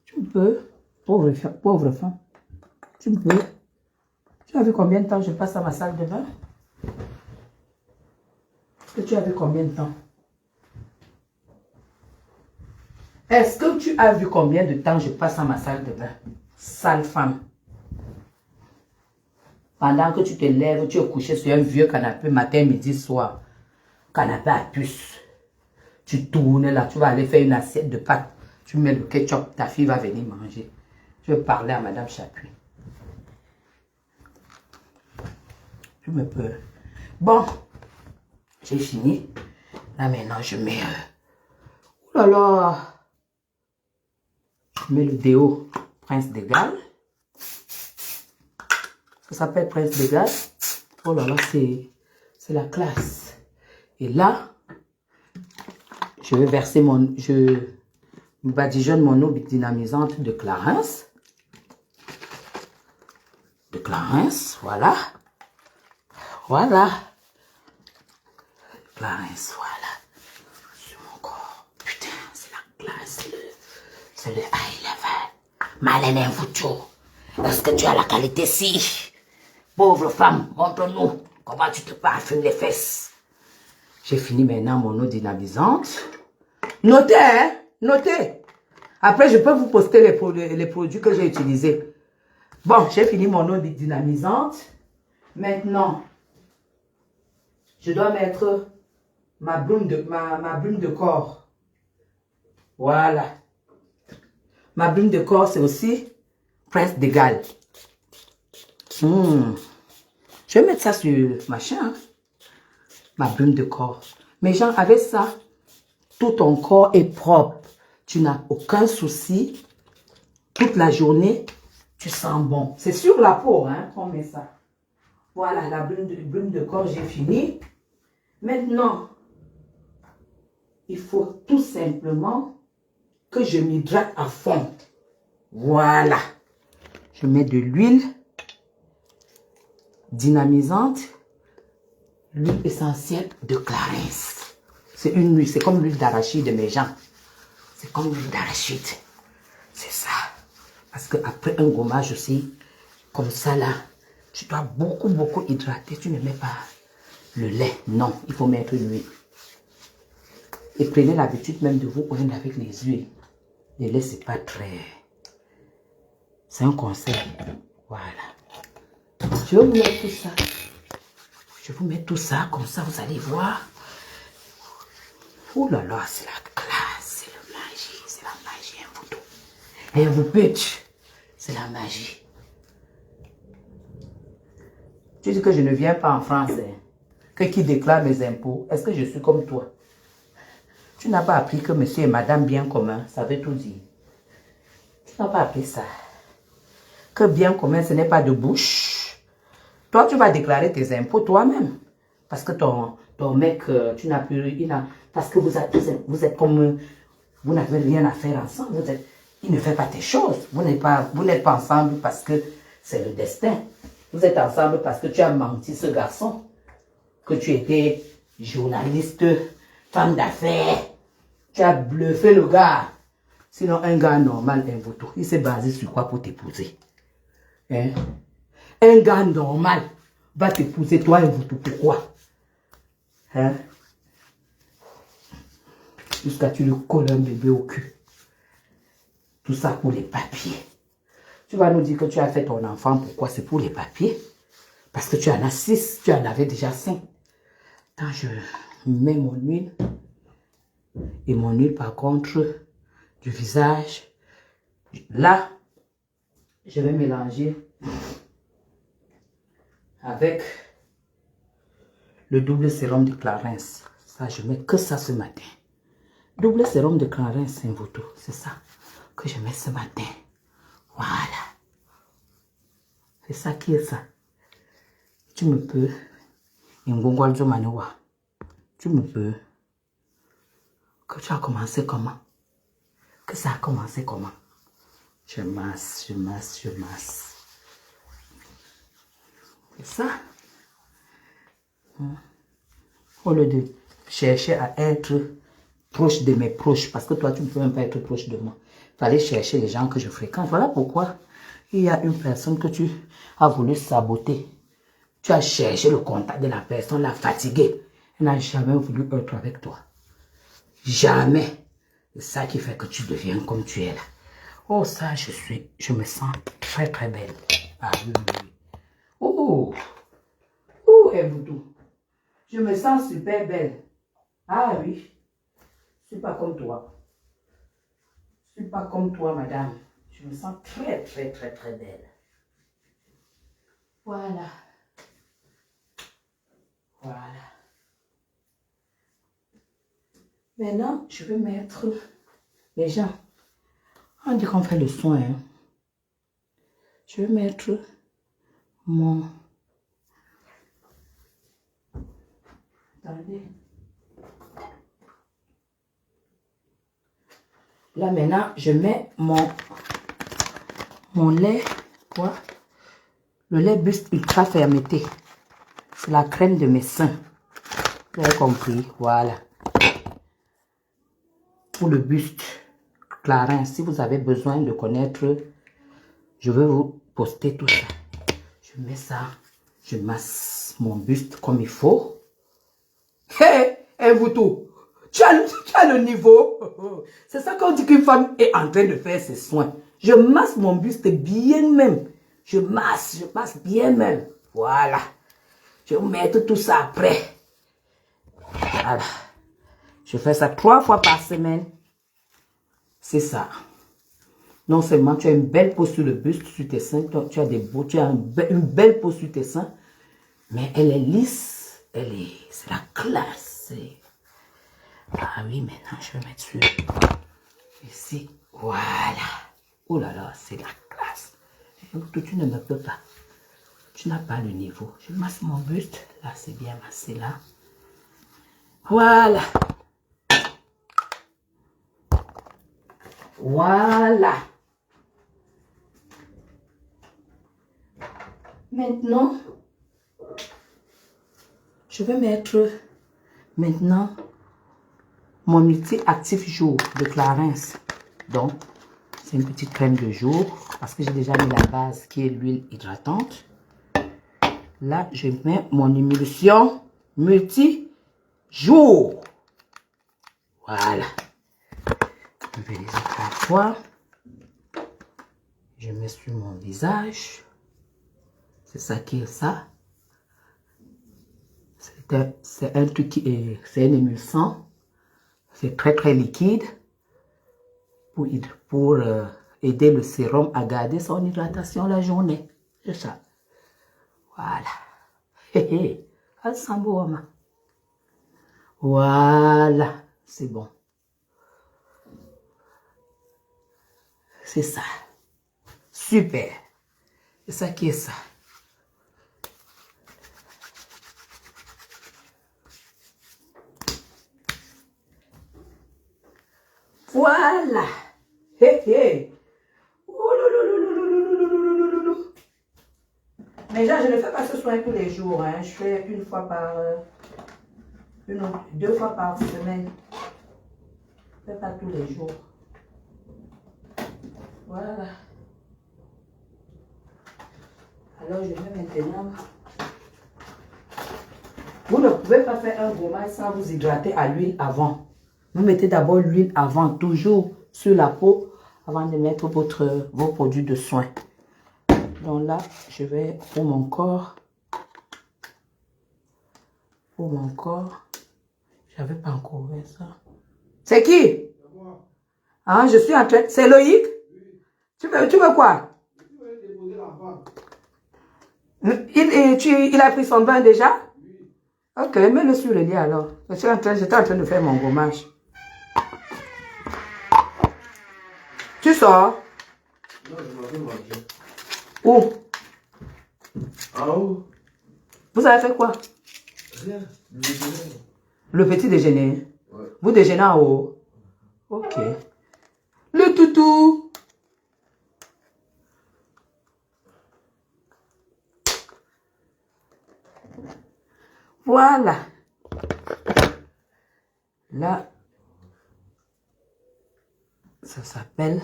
Tu me peux. Pauvre femme. Tu me peux. Tu as vu combien de temps je passe à ma salle de bain? Est-ce que tu as vu combien de temps? Est-ce que tu as vu combien de temps je passe à ma salle de bain? Sale femme. Pendant que tu te lèves, tu es couché sur un vieux canapé matin, midi, soir. Canapé à puce. Tu tournes là, tu vas aller faire une assiette de pâtes. Tu mets le ketchup, ta fille va venir manger. Je vais parler à Madame Chapuis. Je me peux. Bon, j'ai fini. Là maintenant, je mets... Oh là là. Je mets le déo Prince de Galles. Ça s'appelle Prince de Galles. Oh là là, c'est la classe. Et là, je vais verser je badigeonne mon eau dynamisante de Clarins. De Clarins, voilà. Voilà. Clarins, voilà. Sur mon corps. Putain, c'est la classe. C'est le high level. Malène Foucho. Est-ce que tu as la qualité si? Pauvre femme, montre-nous comment tu te parfumes les fesses. J'ai fini maintenant mon eau dynamisante. Notez, hein? Notez. Après, je peux vous poster les produits que j'ai utilisés. Bon, j'ai fini mon eau dynamisante. Maintenant, je dois mettre ma brume de corps. Voilà. Ma brume de corps, c'est aussi Prince de Galles. Je vais mettre ça sur machin. Hein? Ma brume de corps. Mais genre, avec ça, tout ton corps est propre. Tu n'as aucun souci. Toute la journée, tu sens bon. C'est sur la peau hein, qu'on met ça. Voilà, la brume de corps, j'ai fini. Maintenant, il faut tout simplement que je m'hydrate à fond. Voilà. Je mets de l'huile dynamisante, l'huile essentielle de Clarins. C'est une huile, c'est comme l'huile d'arachide de mes gens. C'est comme l'huile d'arachide. C'est ça. Parce qu'après un gommage aussi, comme ça là, tu dois beaucoup hydrater. Tu ne mets pas le lait. Non, il faut mettre l'huile. Et prenez l'habitude même de vous oindre avec les huiles. Le lait, c'est pas très... C'est un conseil. Voilà. Je vais vous mettre tout ça. Je vais vous mettre tout ça, comme ça vous allez voir. Oh là là, c'est la classe, c'est la magie, c'est la magie. Et vous pitch, c'est la magie. Tu dis que je ne viens pas en France, hein? Que qui déclare mes impôts? Est-ce que je suis comme toi? Tu n'as pas appris que monsieur et madame bien commun, ça veut tout dire. Tu n'as pas appris ça. Que bien commun, ce n'est pas de bouche. Toi, tu vas déclarer tes impôts toi-même. Parce que ton mec, tu n'as plus... parce que vous êtes comme... Vous n'avez rien à faire ensemble. Il ne fait pas tes choses. Vous n'êtes pas ensemble parce que c'est le destin. Vous êtes ensemble parce que tu as menti ce garçon. Que tu étais journaliste, femme d'affaires. Tu as bluffé le gars. Sinon, un gars normal, un vautour, il s'est basé sur quoi pour t'épouser? Hein? Un gars normal va t'épouser, toi, un vautour. Pourquoi? Hein? Jusqu'à tu lui colles un bébé au cul. Tout ça pour les papiers. Tu vas nous dire que tu as fait ton enfant, pourquoi? C'est pour les papiers. Parce que tu en as 6, tu en avais déjà 5. Quand je mets mon huile, et mon huile par contre, du visage, là, je vais mélanger avec le double sérum de Clarins. Ça, je mets que ça ce matin. Double sérum de Clarins, c'est un vautour. C'est ça que je mets ce matin. Voilà. C'est ça qui est ça. Tu me peux. Tu me peux. Que tu as commencé comment? Que ça a commencé comment? Je masse. C'est ça. Au lieu de chercher à être proche de mes proches, parce que toi, tu ne peux même pas être proche de moi. Il fallait chercher les gens que je fréquente. Voilà pourquoi il y a une personne que tu as voulu saboter. Tu as cherché le contact de la personne, la fatiguée. Elle n'a jamais voulu être avec toi. Jamais. C'est ça qui fait que tu deviens comme tu es là. Oh, ça, je me sens très, très belle. Ah oui, oui, oui. Oh, oh, Evoutou. Je me sens super belle. Ah oui. Je ne suis pas comme toi. Je ne suis pas comme toi, madame. Je me sens très, très, très, très belle. Voilà. Voilà. Maintenant, je vais mettre les gens. On dit qu'on fait le soin. Hein. Je vais mettre mon... Attendez. Là maintenant, je mets mon lait, quoi? Le lait Buste Ultra Fermeté. C'est la crème de mes seins. Vous avez compris, voilà. Pour le buste Clarins, si vous avez besoin de connaître, je vais vous poster tout ça. Je mets ça, je masse mon buste comme il faut. Hé, Evoutou, tu as le niveau. C'est ça qu'on dit qu'une femme est en train de faire ses soins. Je masse mon buste bien même. Je masse bien même. Voilà. Je vais vous mettre tout ça après. Voilà. Je fais ça 3 fois par semaine. C'est ça. Non seulement tu as une belle peau sur le buste, sur tes seins, tu as une belle peau sur tes seins, mais elle est lisse, c'est la classe. Ah oui, maintenant je vais mettre sur ici. Voilà. Oh là là, c'est la classe. Tu ne me peux pas. Tu n'as pas le niveau. Je masse mon buste. Là, c'est bien massé là. Voilà. Voilà. Maintenant, je vais mettre maintenant mon multi-actif jour de Clarins. Donc, c'est une petite crème de jour parce que j'ai déjà mis la base qui est l'huile hydratante. Là, je mets mon émulsion multi-jour. Voilà. Je vais les autres fois. Je mets sur mon visage. C'est ça qui est ça. C'est un truc qui est, c'est un émulsant. C'est très très liquide pour aider le sérum à garder son hydratation la journée. C'est ça. Voilà. Hé hé. Voilà. C'est bon. C'est ça. Super. C'est ça qui est ça. Voilà. Hé hé. Mais là, je ne fais pas ce soin tous les jours. Hein. Je fais une fois par... deux fois par semaine. Je ne fais pas tous les jours. Voilà. Alors, je vais maintenant... Vous ne pouvez pas faire un gommage sans vous hydrater à l'huile avant. Vous mettez d'abord l'huile avant, toujours sur la peau, avant de mettre vos produits de soin. Donc là, je vais pour mon corps. Pour mon corps. J'avais pas encore ouvert ça. C'est qui? Ah, je suis en train... C'est Loïc? Oui. Tu veux quoi? Il a pris son bain déjà? Oui. Ok, mets-le sur le lit alors. J'étais en train de faire mon gommage. Tu sors? Non, je m'en vais manger. Où? En haut? Vous avez fait quoi? Rien. Le déjeuner. Le petit déjeuner? Ouais. Vous déjeunez en haut? Ok. Le toutou? Voilà. Là, ça s'appelle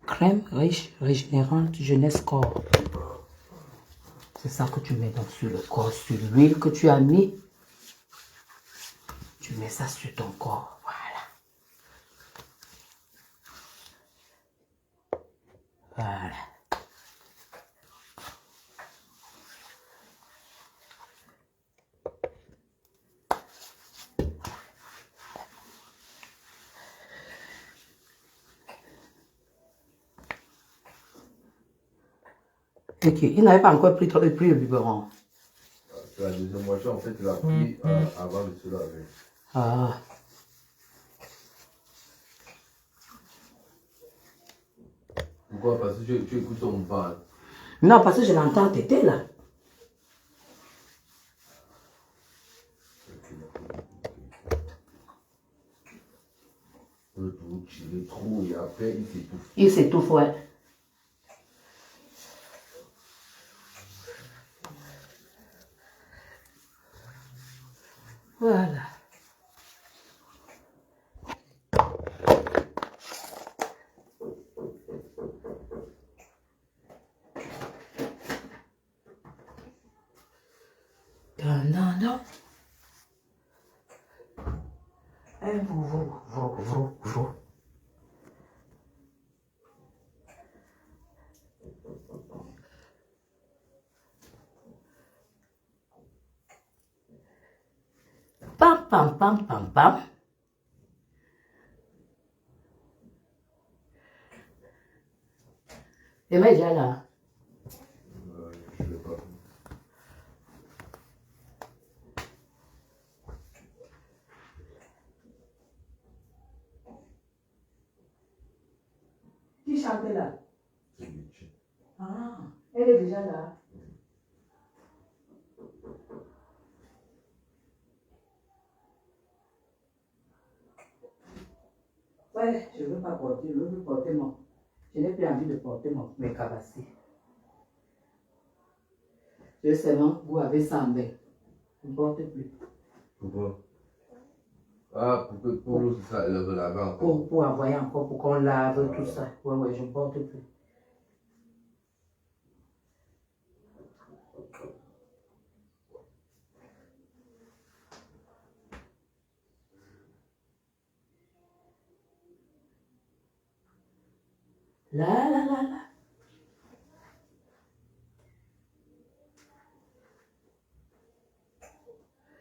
crème riche régénérante jeunesse corps. C'est ça que tu mets donc sur le corps, sur l'huile que tu as mis. Tu mets ça sur ton corps. Voilà. Voilà. Ok, il n'avait pas encore pris le biberon. C'est la deuxième moitié, en fait, il a pris avant de se laver. Ah. Pourquoi? Parce que tu écoutes ton parle. Non, parce que je l'entends téter là. Le trou, tirer trop et après il s'étouffe. Il s'étouffe, ouais. Voilà. Non. Vous. Pam. Et mais déjà là. Je ne l'ai pas. Qui chantait là? C'est Gucci. Ah, elle est déjà là. Ouais, je ne veux pas porter, je veux porter mon... Je n'ai plus envie de porter mes cabassés. Je sais, non, vous avez ça en bain. Je ne porte plus. Pourquoi? Ah, pour l'eau, c'est ça, le laver encore. Pour envoyer encore, pour qu'on lave, tout ça. Ouais, je ne porte plus. La.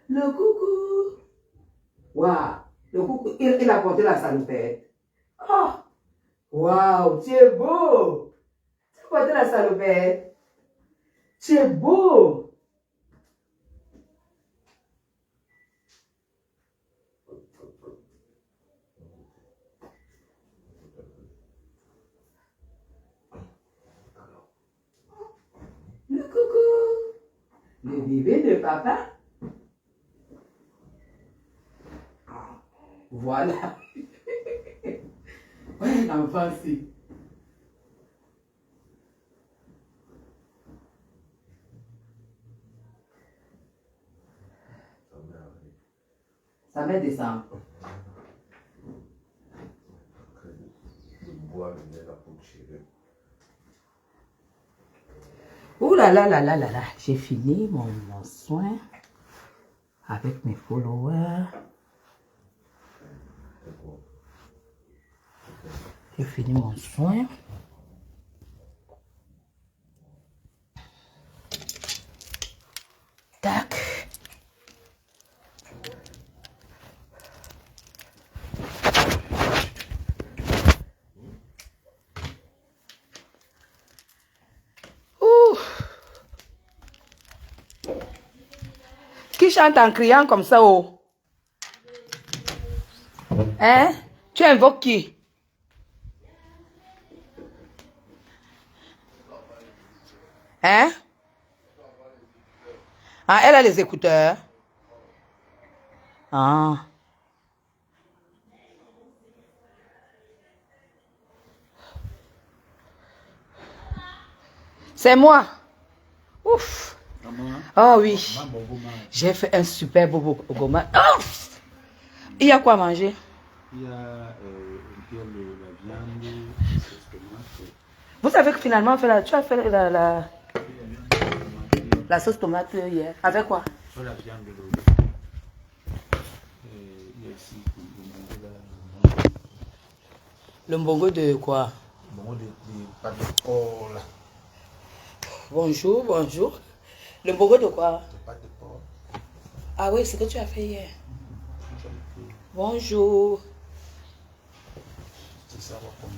Le coucou. Waouh. Le coup, il a porté la salopette. Oh! Waouh, tu es beau! Tu as porté la salopette. Tu es beau! Le coucou! Le bébé de papa. Voilà. Ouais, l'enfant, si. Sa mère descend. Je bois le lait là pour tirer. Ouh là là là là là là. J'ai fini mon soin avec mes followers. J'ai fini mon soin. Tac. Ouh. Qui chante en criant comme ça, oh? Hein? Tu invoques qui? Hein? Ah, elle a les écouteurs. Ah. C'est moi. Ouf. Oh oui. J'ai fait un super bobo goma. Oh! Il y a quoi à manger? Il y a la viande, Vous savez que finalement, tu as fait la sauce tomate hier. Avec quoi? la viande de l'eau. Il y a ici Le mbongo de quoi? des pâtes de porc, là. Bonjour, bonjour. Le mbongo de quoi? Des pâtes de porc. Ah oui, c'est ce que tu as fait hier. Bonjour. C'est ça, comment.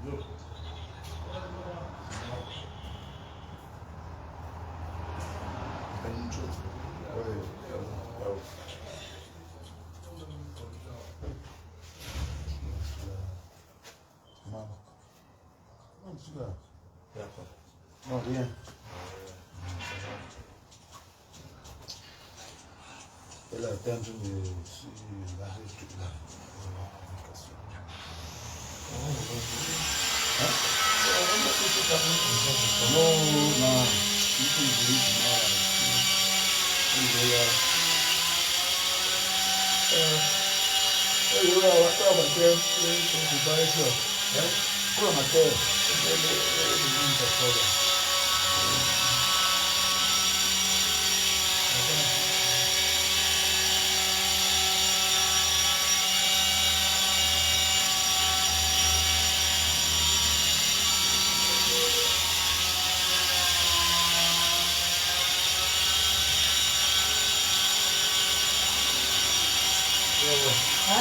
D'accord. Non, rien. Elle a atteint de la truc là.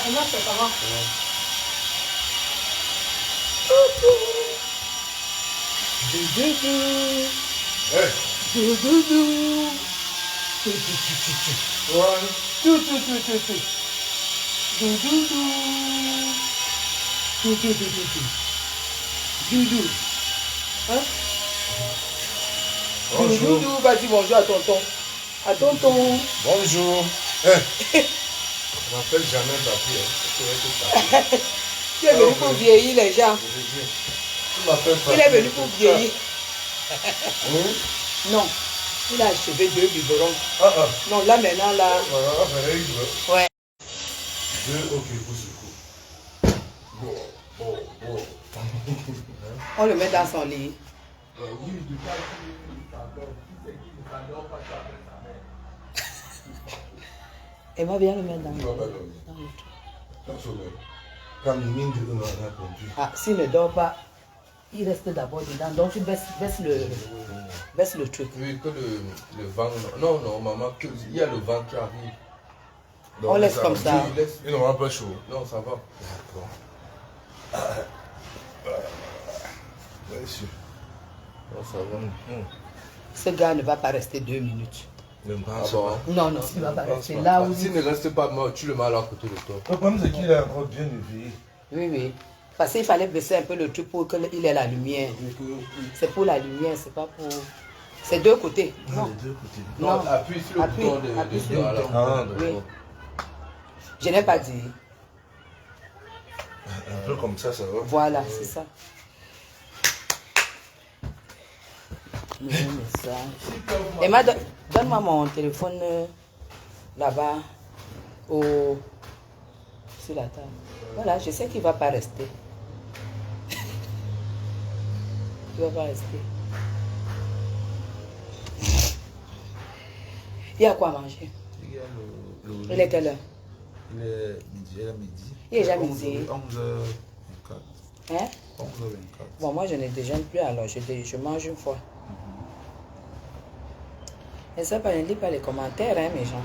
Et moi, c'est comment? Bonjour. Va dire bonjour à tonton. À tonton. Bonjour. On m'appelle jamais papier. Tu es venu pour vieillir les gens. Tu m'appelles papier. Il est venu pour vieillir. Non. Il a achevé 2 biberons. Non, là maintenant, là. Ouais. 2, ok, Bon. On le met dans son lit. Et moi, viens le mettre dans le truc. Quand Mimine dit qu'on a répondu. Ah, s'il ne dort pas, il reste d'abord dedans. Donc tu baisses le truc. Oui, que le vent. Non, maman, il y a le vent qui arrive. Donc, On laisse comme ça. Il n'aura pas chaud. Non, ça va. D'accord. Bien sûr. Non, ça va. Ce gars ne va pas rester 2 minutes. Même pas. Non, il ne va pas rester là où S'il ne reste pas mort, tu le mets à la côté de toi. Le problème, c'est qu'il est encore bien éveillé. Oui. Parce qu'il fallait baisser un peu le truc pour qu'il ait la lumière. C'est pour la lumière, c'est pas pour... C'est 2 côtés. Non. Les 2 côtés. Non, appuie sur le bouton appuie sur le bouton. Ah, Oui. d'accord. Je n'ai pas dit. Un peu comme ça, ça va. Voilà, c'est ça. Nouveau message. Emma, donne-moi mon téléphone là-bas sur la table. Voilà, je sais qu'il ne va pas rester. Il ne va pas rester. Il y a quoi à manger? Il est quelle heure? Il est midi. Il est déjà midi. 11h24. Hein? 11h24. Bon, moi je ne déjeune plus alors, je mange une fois. Et ça, ne lis pas les commentaires, hein, mes gens.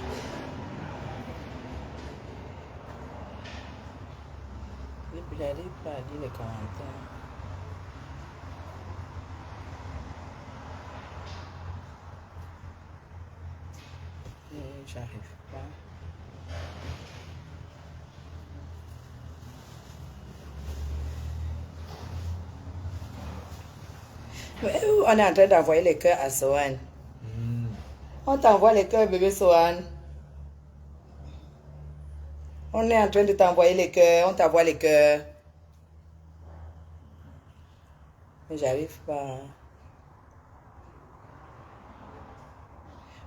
Ne lis pas lire les commentaires. J'arrive pas. On est en train d'envoyer les cœurs à Sohan. On t'envoie les cœurs, bébé Sohan. On est en train de t'envoyer les cœurs, on t'envoie les cœurs. Mais j'arrive pas.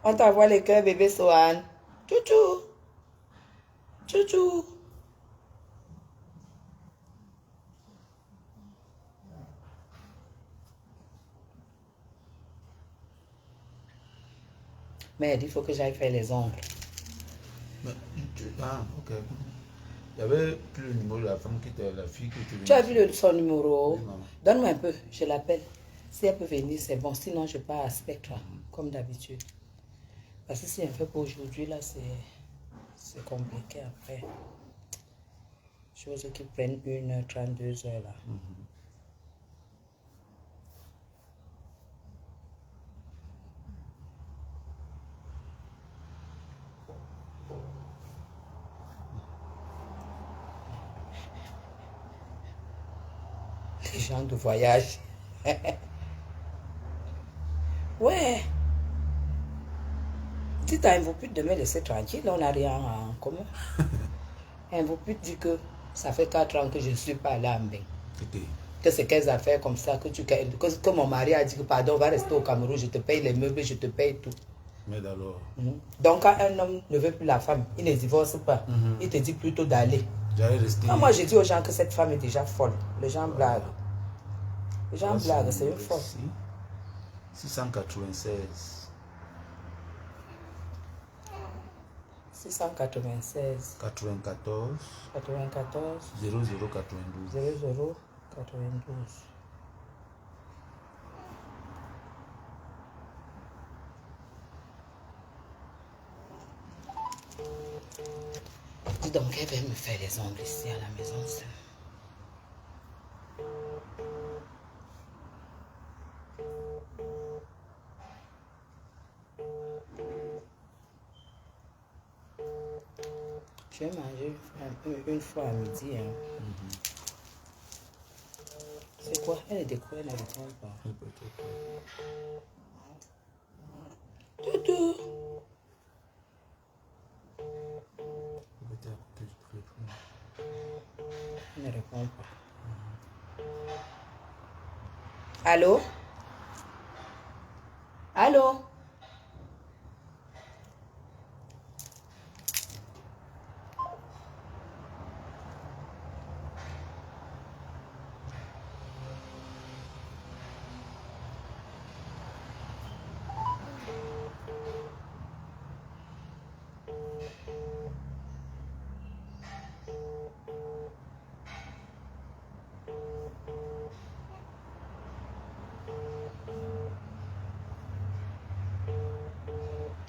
On t'envoie les cœurs, bébé Sohan. Chouchou. Chouchou. Mais il faut que j'aille faire les ongles. Ok. Il y avait plus le numéro de la femme qui était la fille qui était venue. Tu as vu son numéro? Oui, maman. Donne-moi un peu, je l'appelle. Si elle peut venir, c'est bon. Sinon, je pars à Spectra, comme d'habitude. Parce que si elle fait pour aujourd'hui, là, c'est compliqué après. Choses qui prennent 1h30, 2h là. Les gens de voyage. Ouais. Dites à Invoput de me laisser tranquille, on n'a rien en commun. Invoput dit que ça fait 4 ans que je ne suis pas allée à Mbeng. Que c'est quelles affaires comme ça que mon mari a dit que pardon, on va rester au Cameroun, je te paye les meubles, je te paye tout. Mais alors. Donc quand un homme ne veut plus la femme, il ne divorce pas. Il te dit plutôt d'aller. J'allais rester. Moi je dis aux gens que cette femme est déjà folle. Les gens blaguent. Les gens blaguent, c'est une folle. 696. 696 94 94 0092. 0092. Dis donc, elle va me faire les ongles ici à la maison. Ça. Je vais manger une fois à midi. Hein. C'est quoi? Elle est de quoi? Elle ne répond pas. Toutou. Elle ne répond pas. Allô? Allô?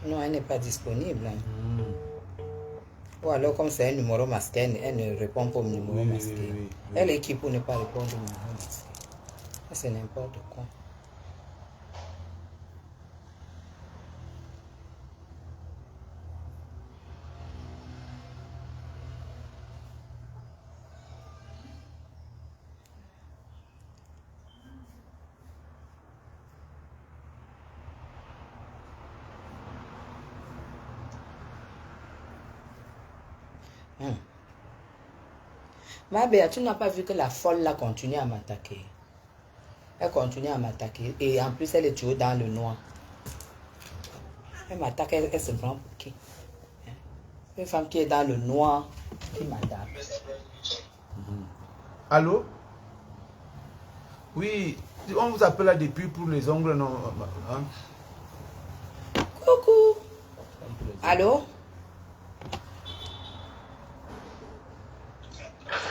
Non, elle n'est pas disponible. Ou alors, comme c'est un numéro masqué, elle ne répond pas au numéro masqué. Elle est qui pour ne pas répondre au numéro masqué? C'est n'importe quoi. Ma belle, tu n'as pas vu que la folle là continue à m'attaquer. Elle continue à m'attaquer. Et en plus, elle est toujours dans le noir. Elle m'attaque, elle se prend pour qui? Une femme qui est dans le noir, qui m'attaque. Allô? Oui, on vous appelle là depuis pour les ongles, non? Hein? Coucou. Allô?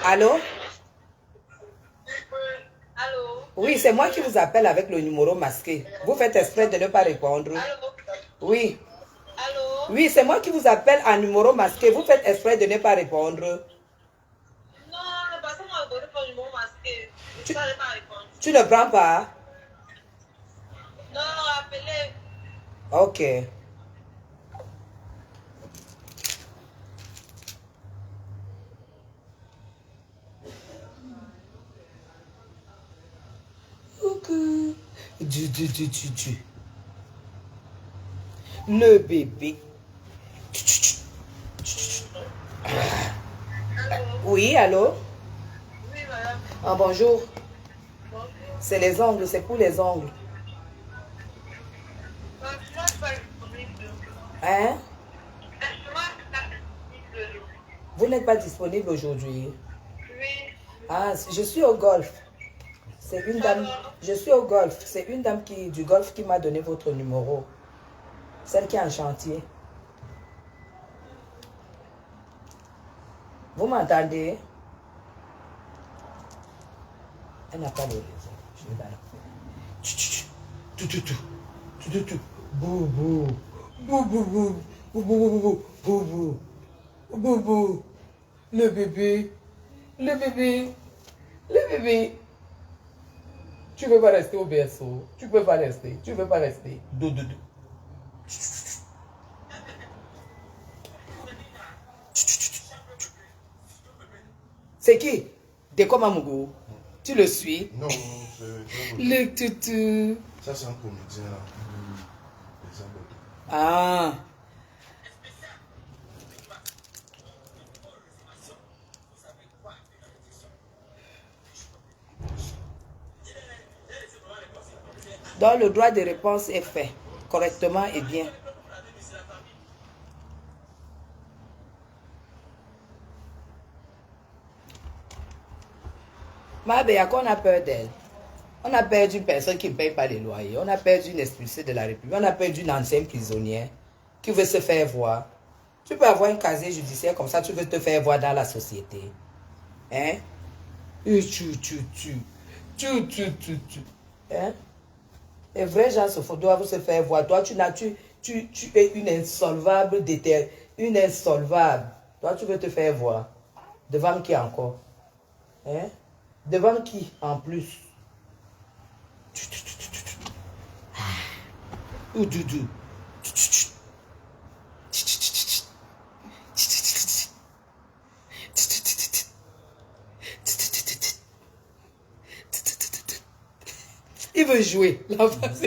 Allô? Allô? Oui, c'est moi qui vous appelle avec le numéro masqué. Vous faites exprès de ne pas répondre. Allô? Oui. Allô? Oui, c'est moi qui vous appelle en numéro masqué. Vous faites exprès de ne pas répondre. Non, la personne m'a donné ton numéro masqué. Je ne savais pas répondre. Tu ne prends pas? Non, appelez. Ok. Du. Le bébé. Oui, allô? Oui, madame. Ah, bonjour. Bonjour. C'est les ongles, c'est pour les ongles. Je ne suis pas disponible. Hein? Je ne suis pas disponible. Vous n'êtes pas disponible aujourd'hui? Oui. Ah, je suis au golf. C'est une dame. Je suis au golf. C'est une dame du golf qui m'a donné votre numéro. Celle qui est en chantier. Vous m'entendez? Elle n'a pas de raison. Je vais dans la... Boubou. Boubou. Boubou. Boubou. Boubou. Le bébé. Le bébé. Le bébé. Tu ne veux pas rester au berceau. Tu ne peux pas rester. Tu ne veux pas rester. Doudou. C'est qui? Déco Mamougou. Tu le suis? Non, c'est... Le tutu. Ça, c'est un comédien, là. Ah. Donc, le droit de réponse est fait correctement et bien. Ma belle, à quoi on a peur d'elle? On a perdu une personne qui ne paye pas les loyers. On a perdu une expulsée de la République. On a perdu une ancienne prisonnière qui veut se faire voir. Tu peux avoir un casier judiciaire comme ça, tu veux te faire voir dans la société. Hein? Hein? Les vrais gens doivent se faire voir. Toi, tu es une insolvable une insolvable. Toi, tu veux te faire voir. Devant qui encore? Hein? Devant qui en plus? Ou doudou. Il veut jouer. La face.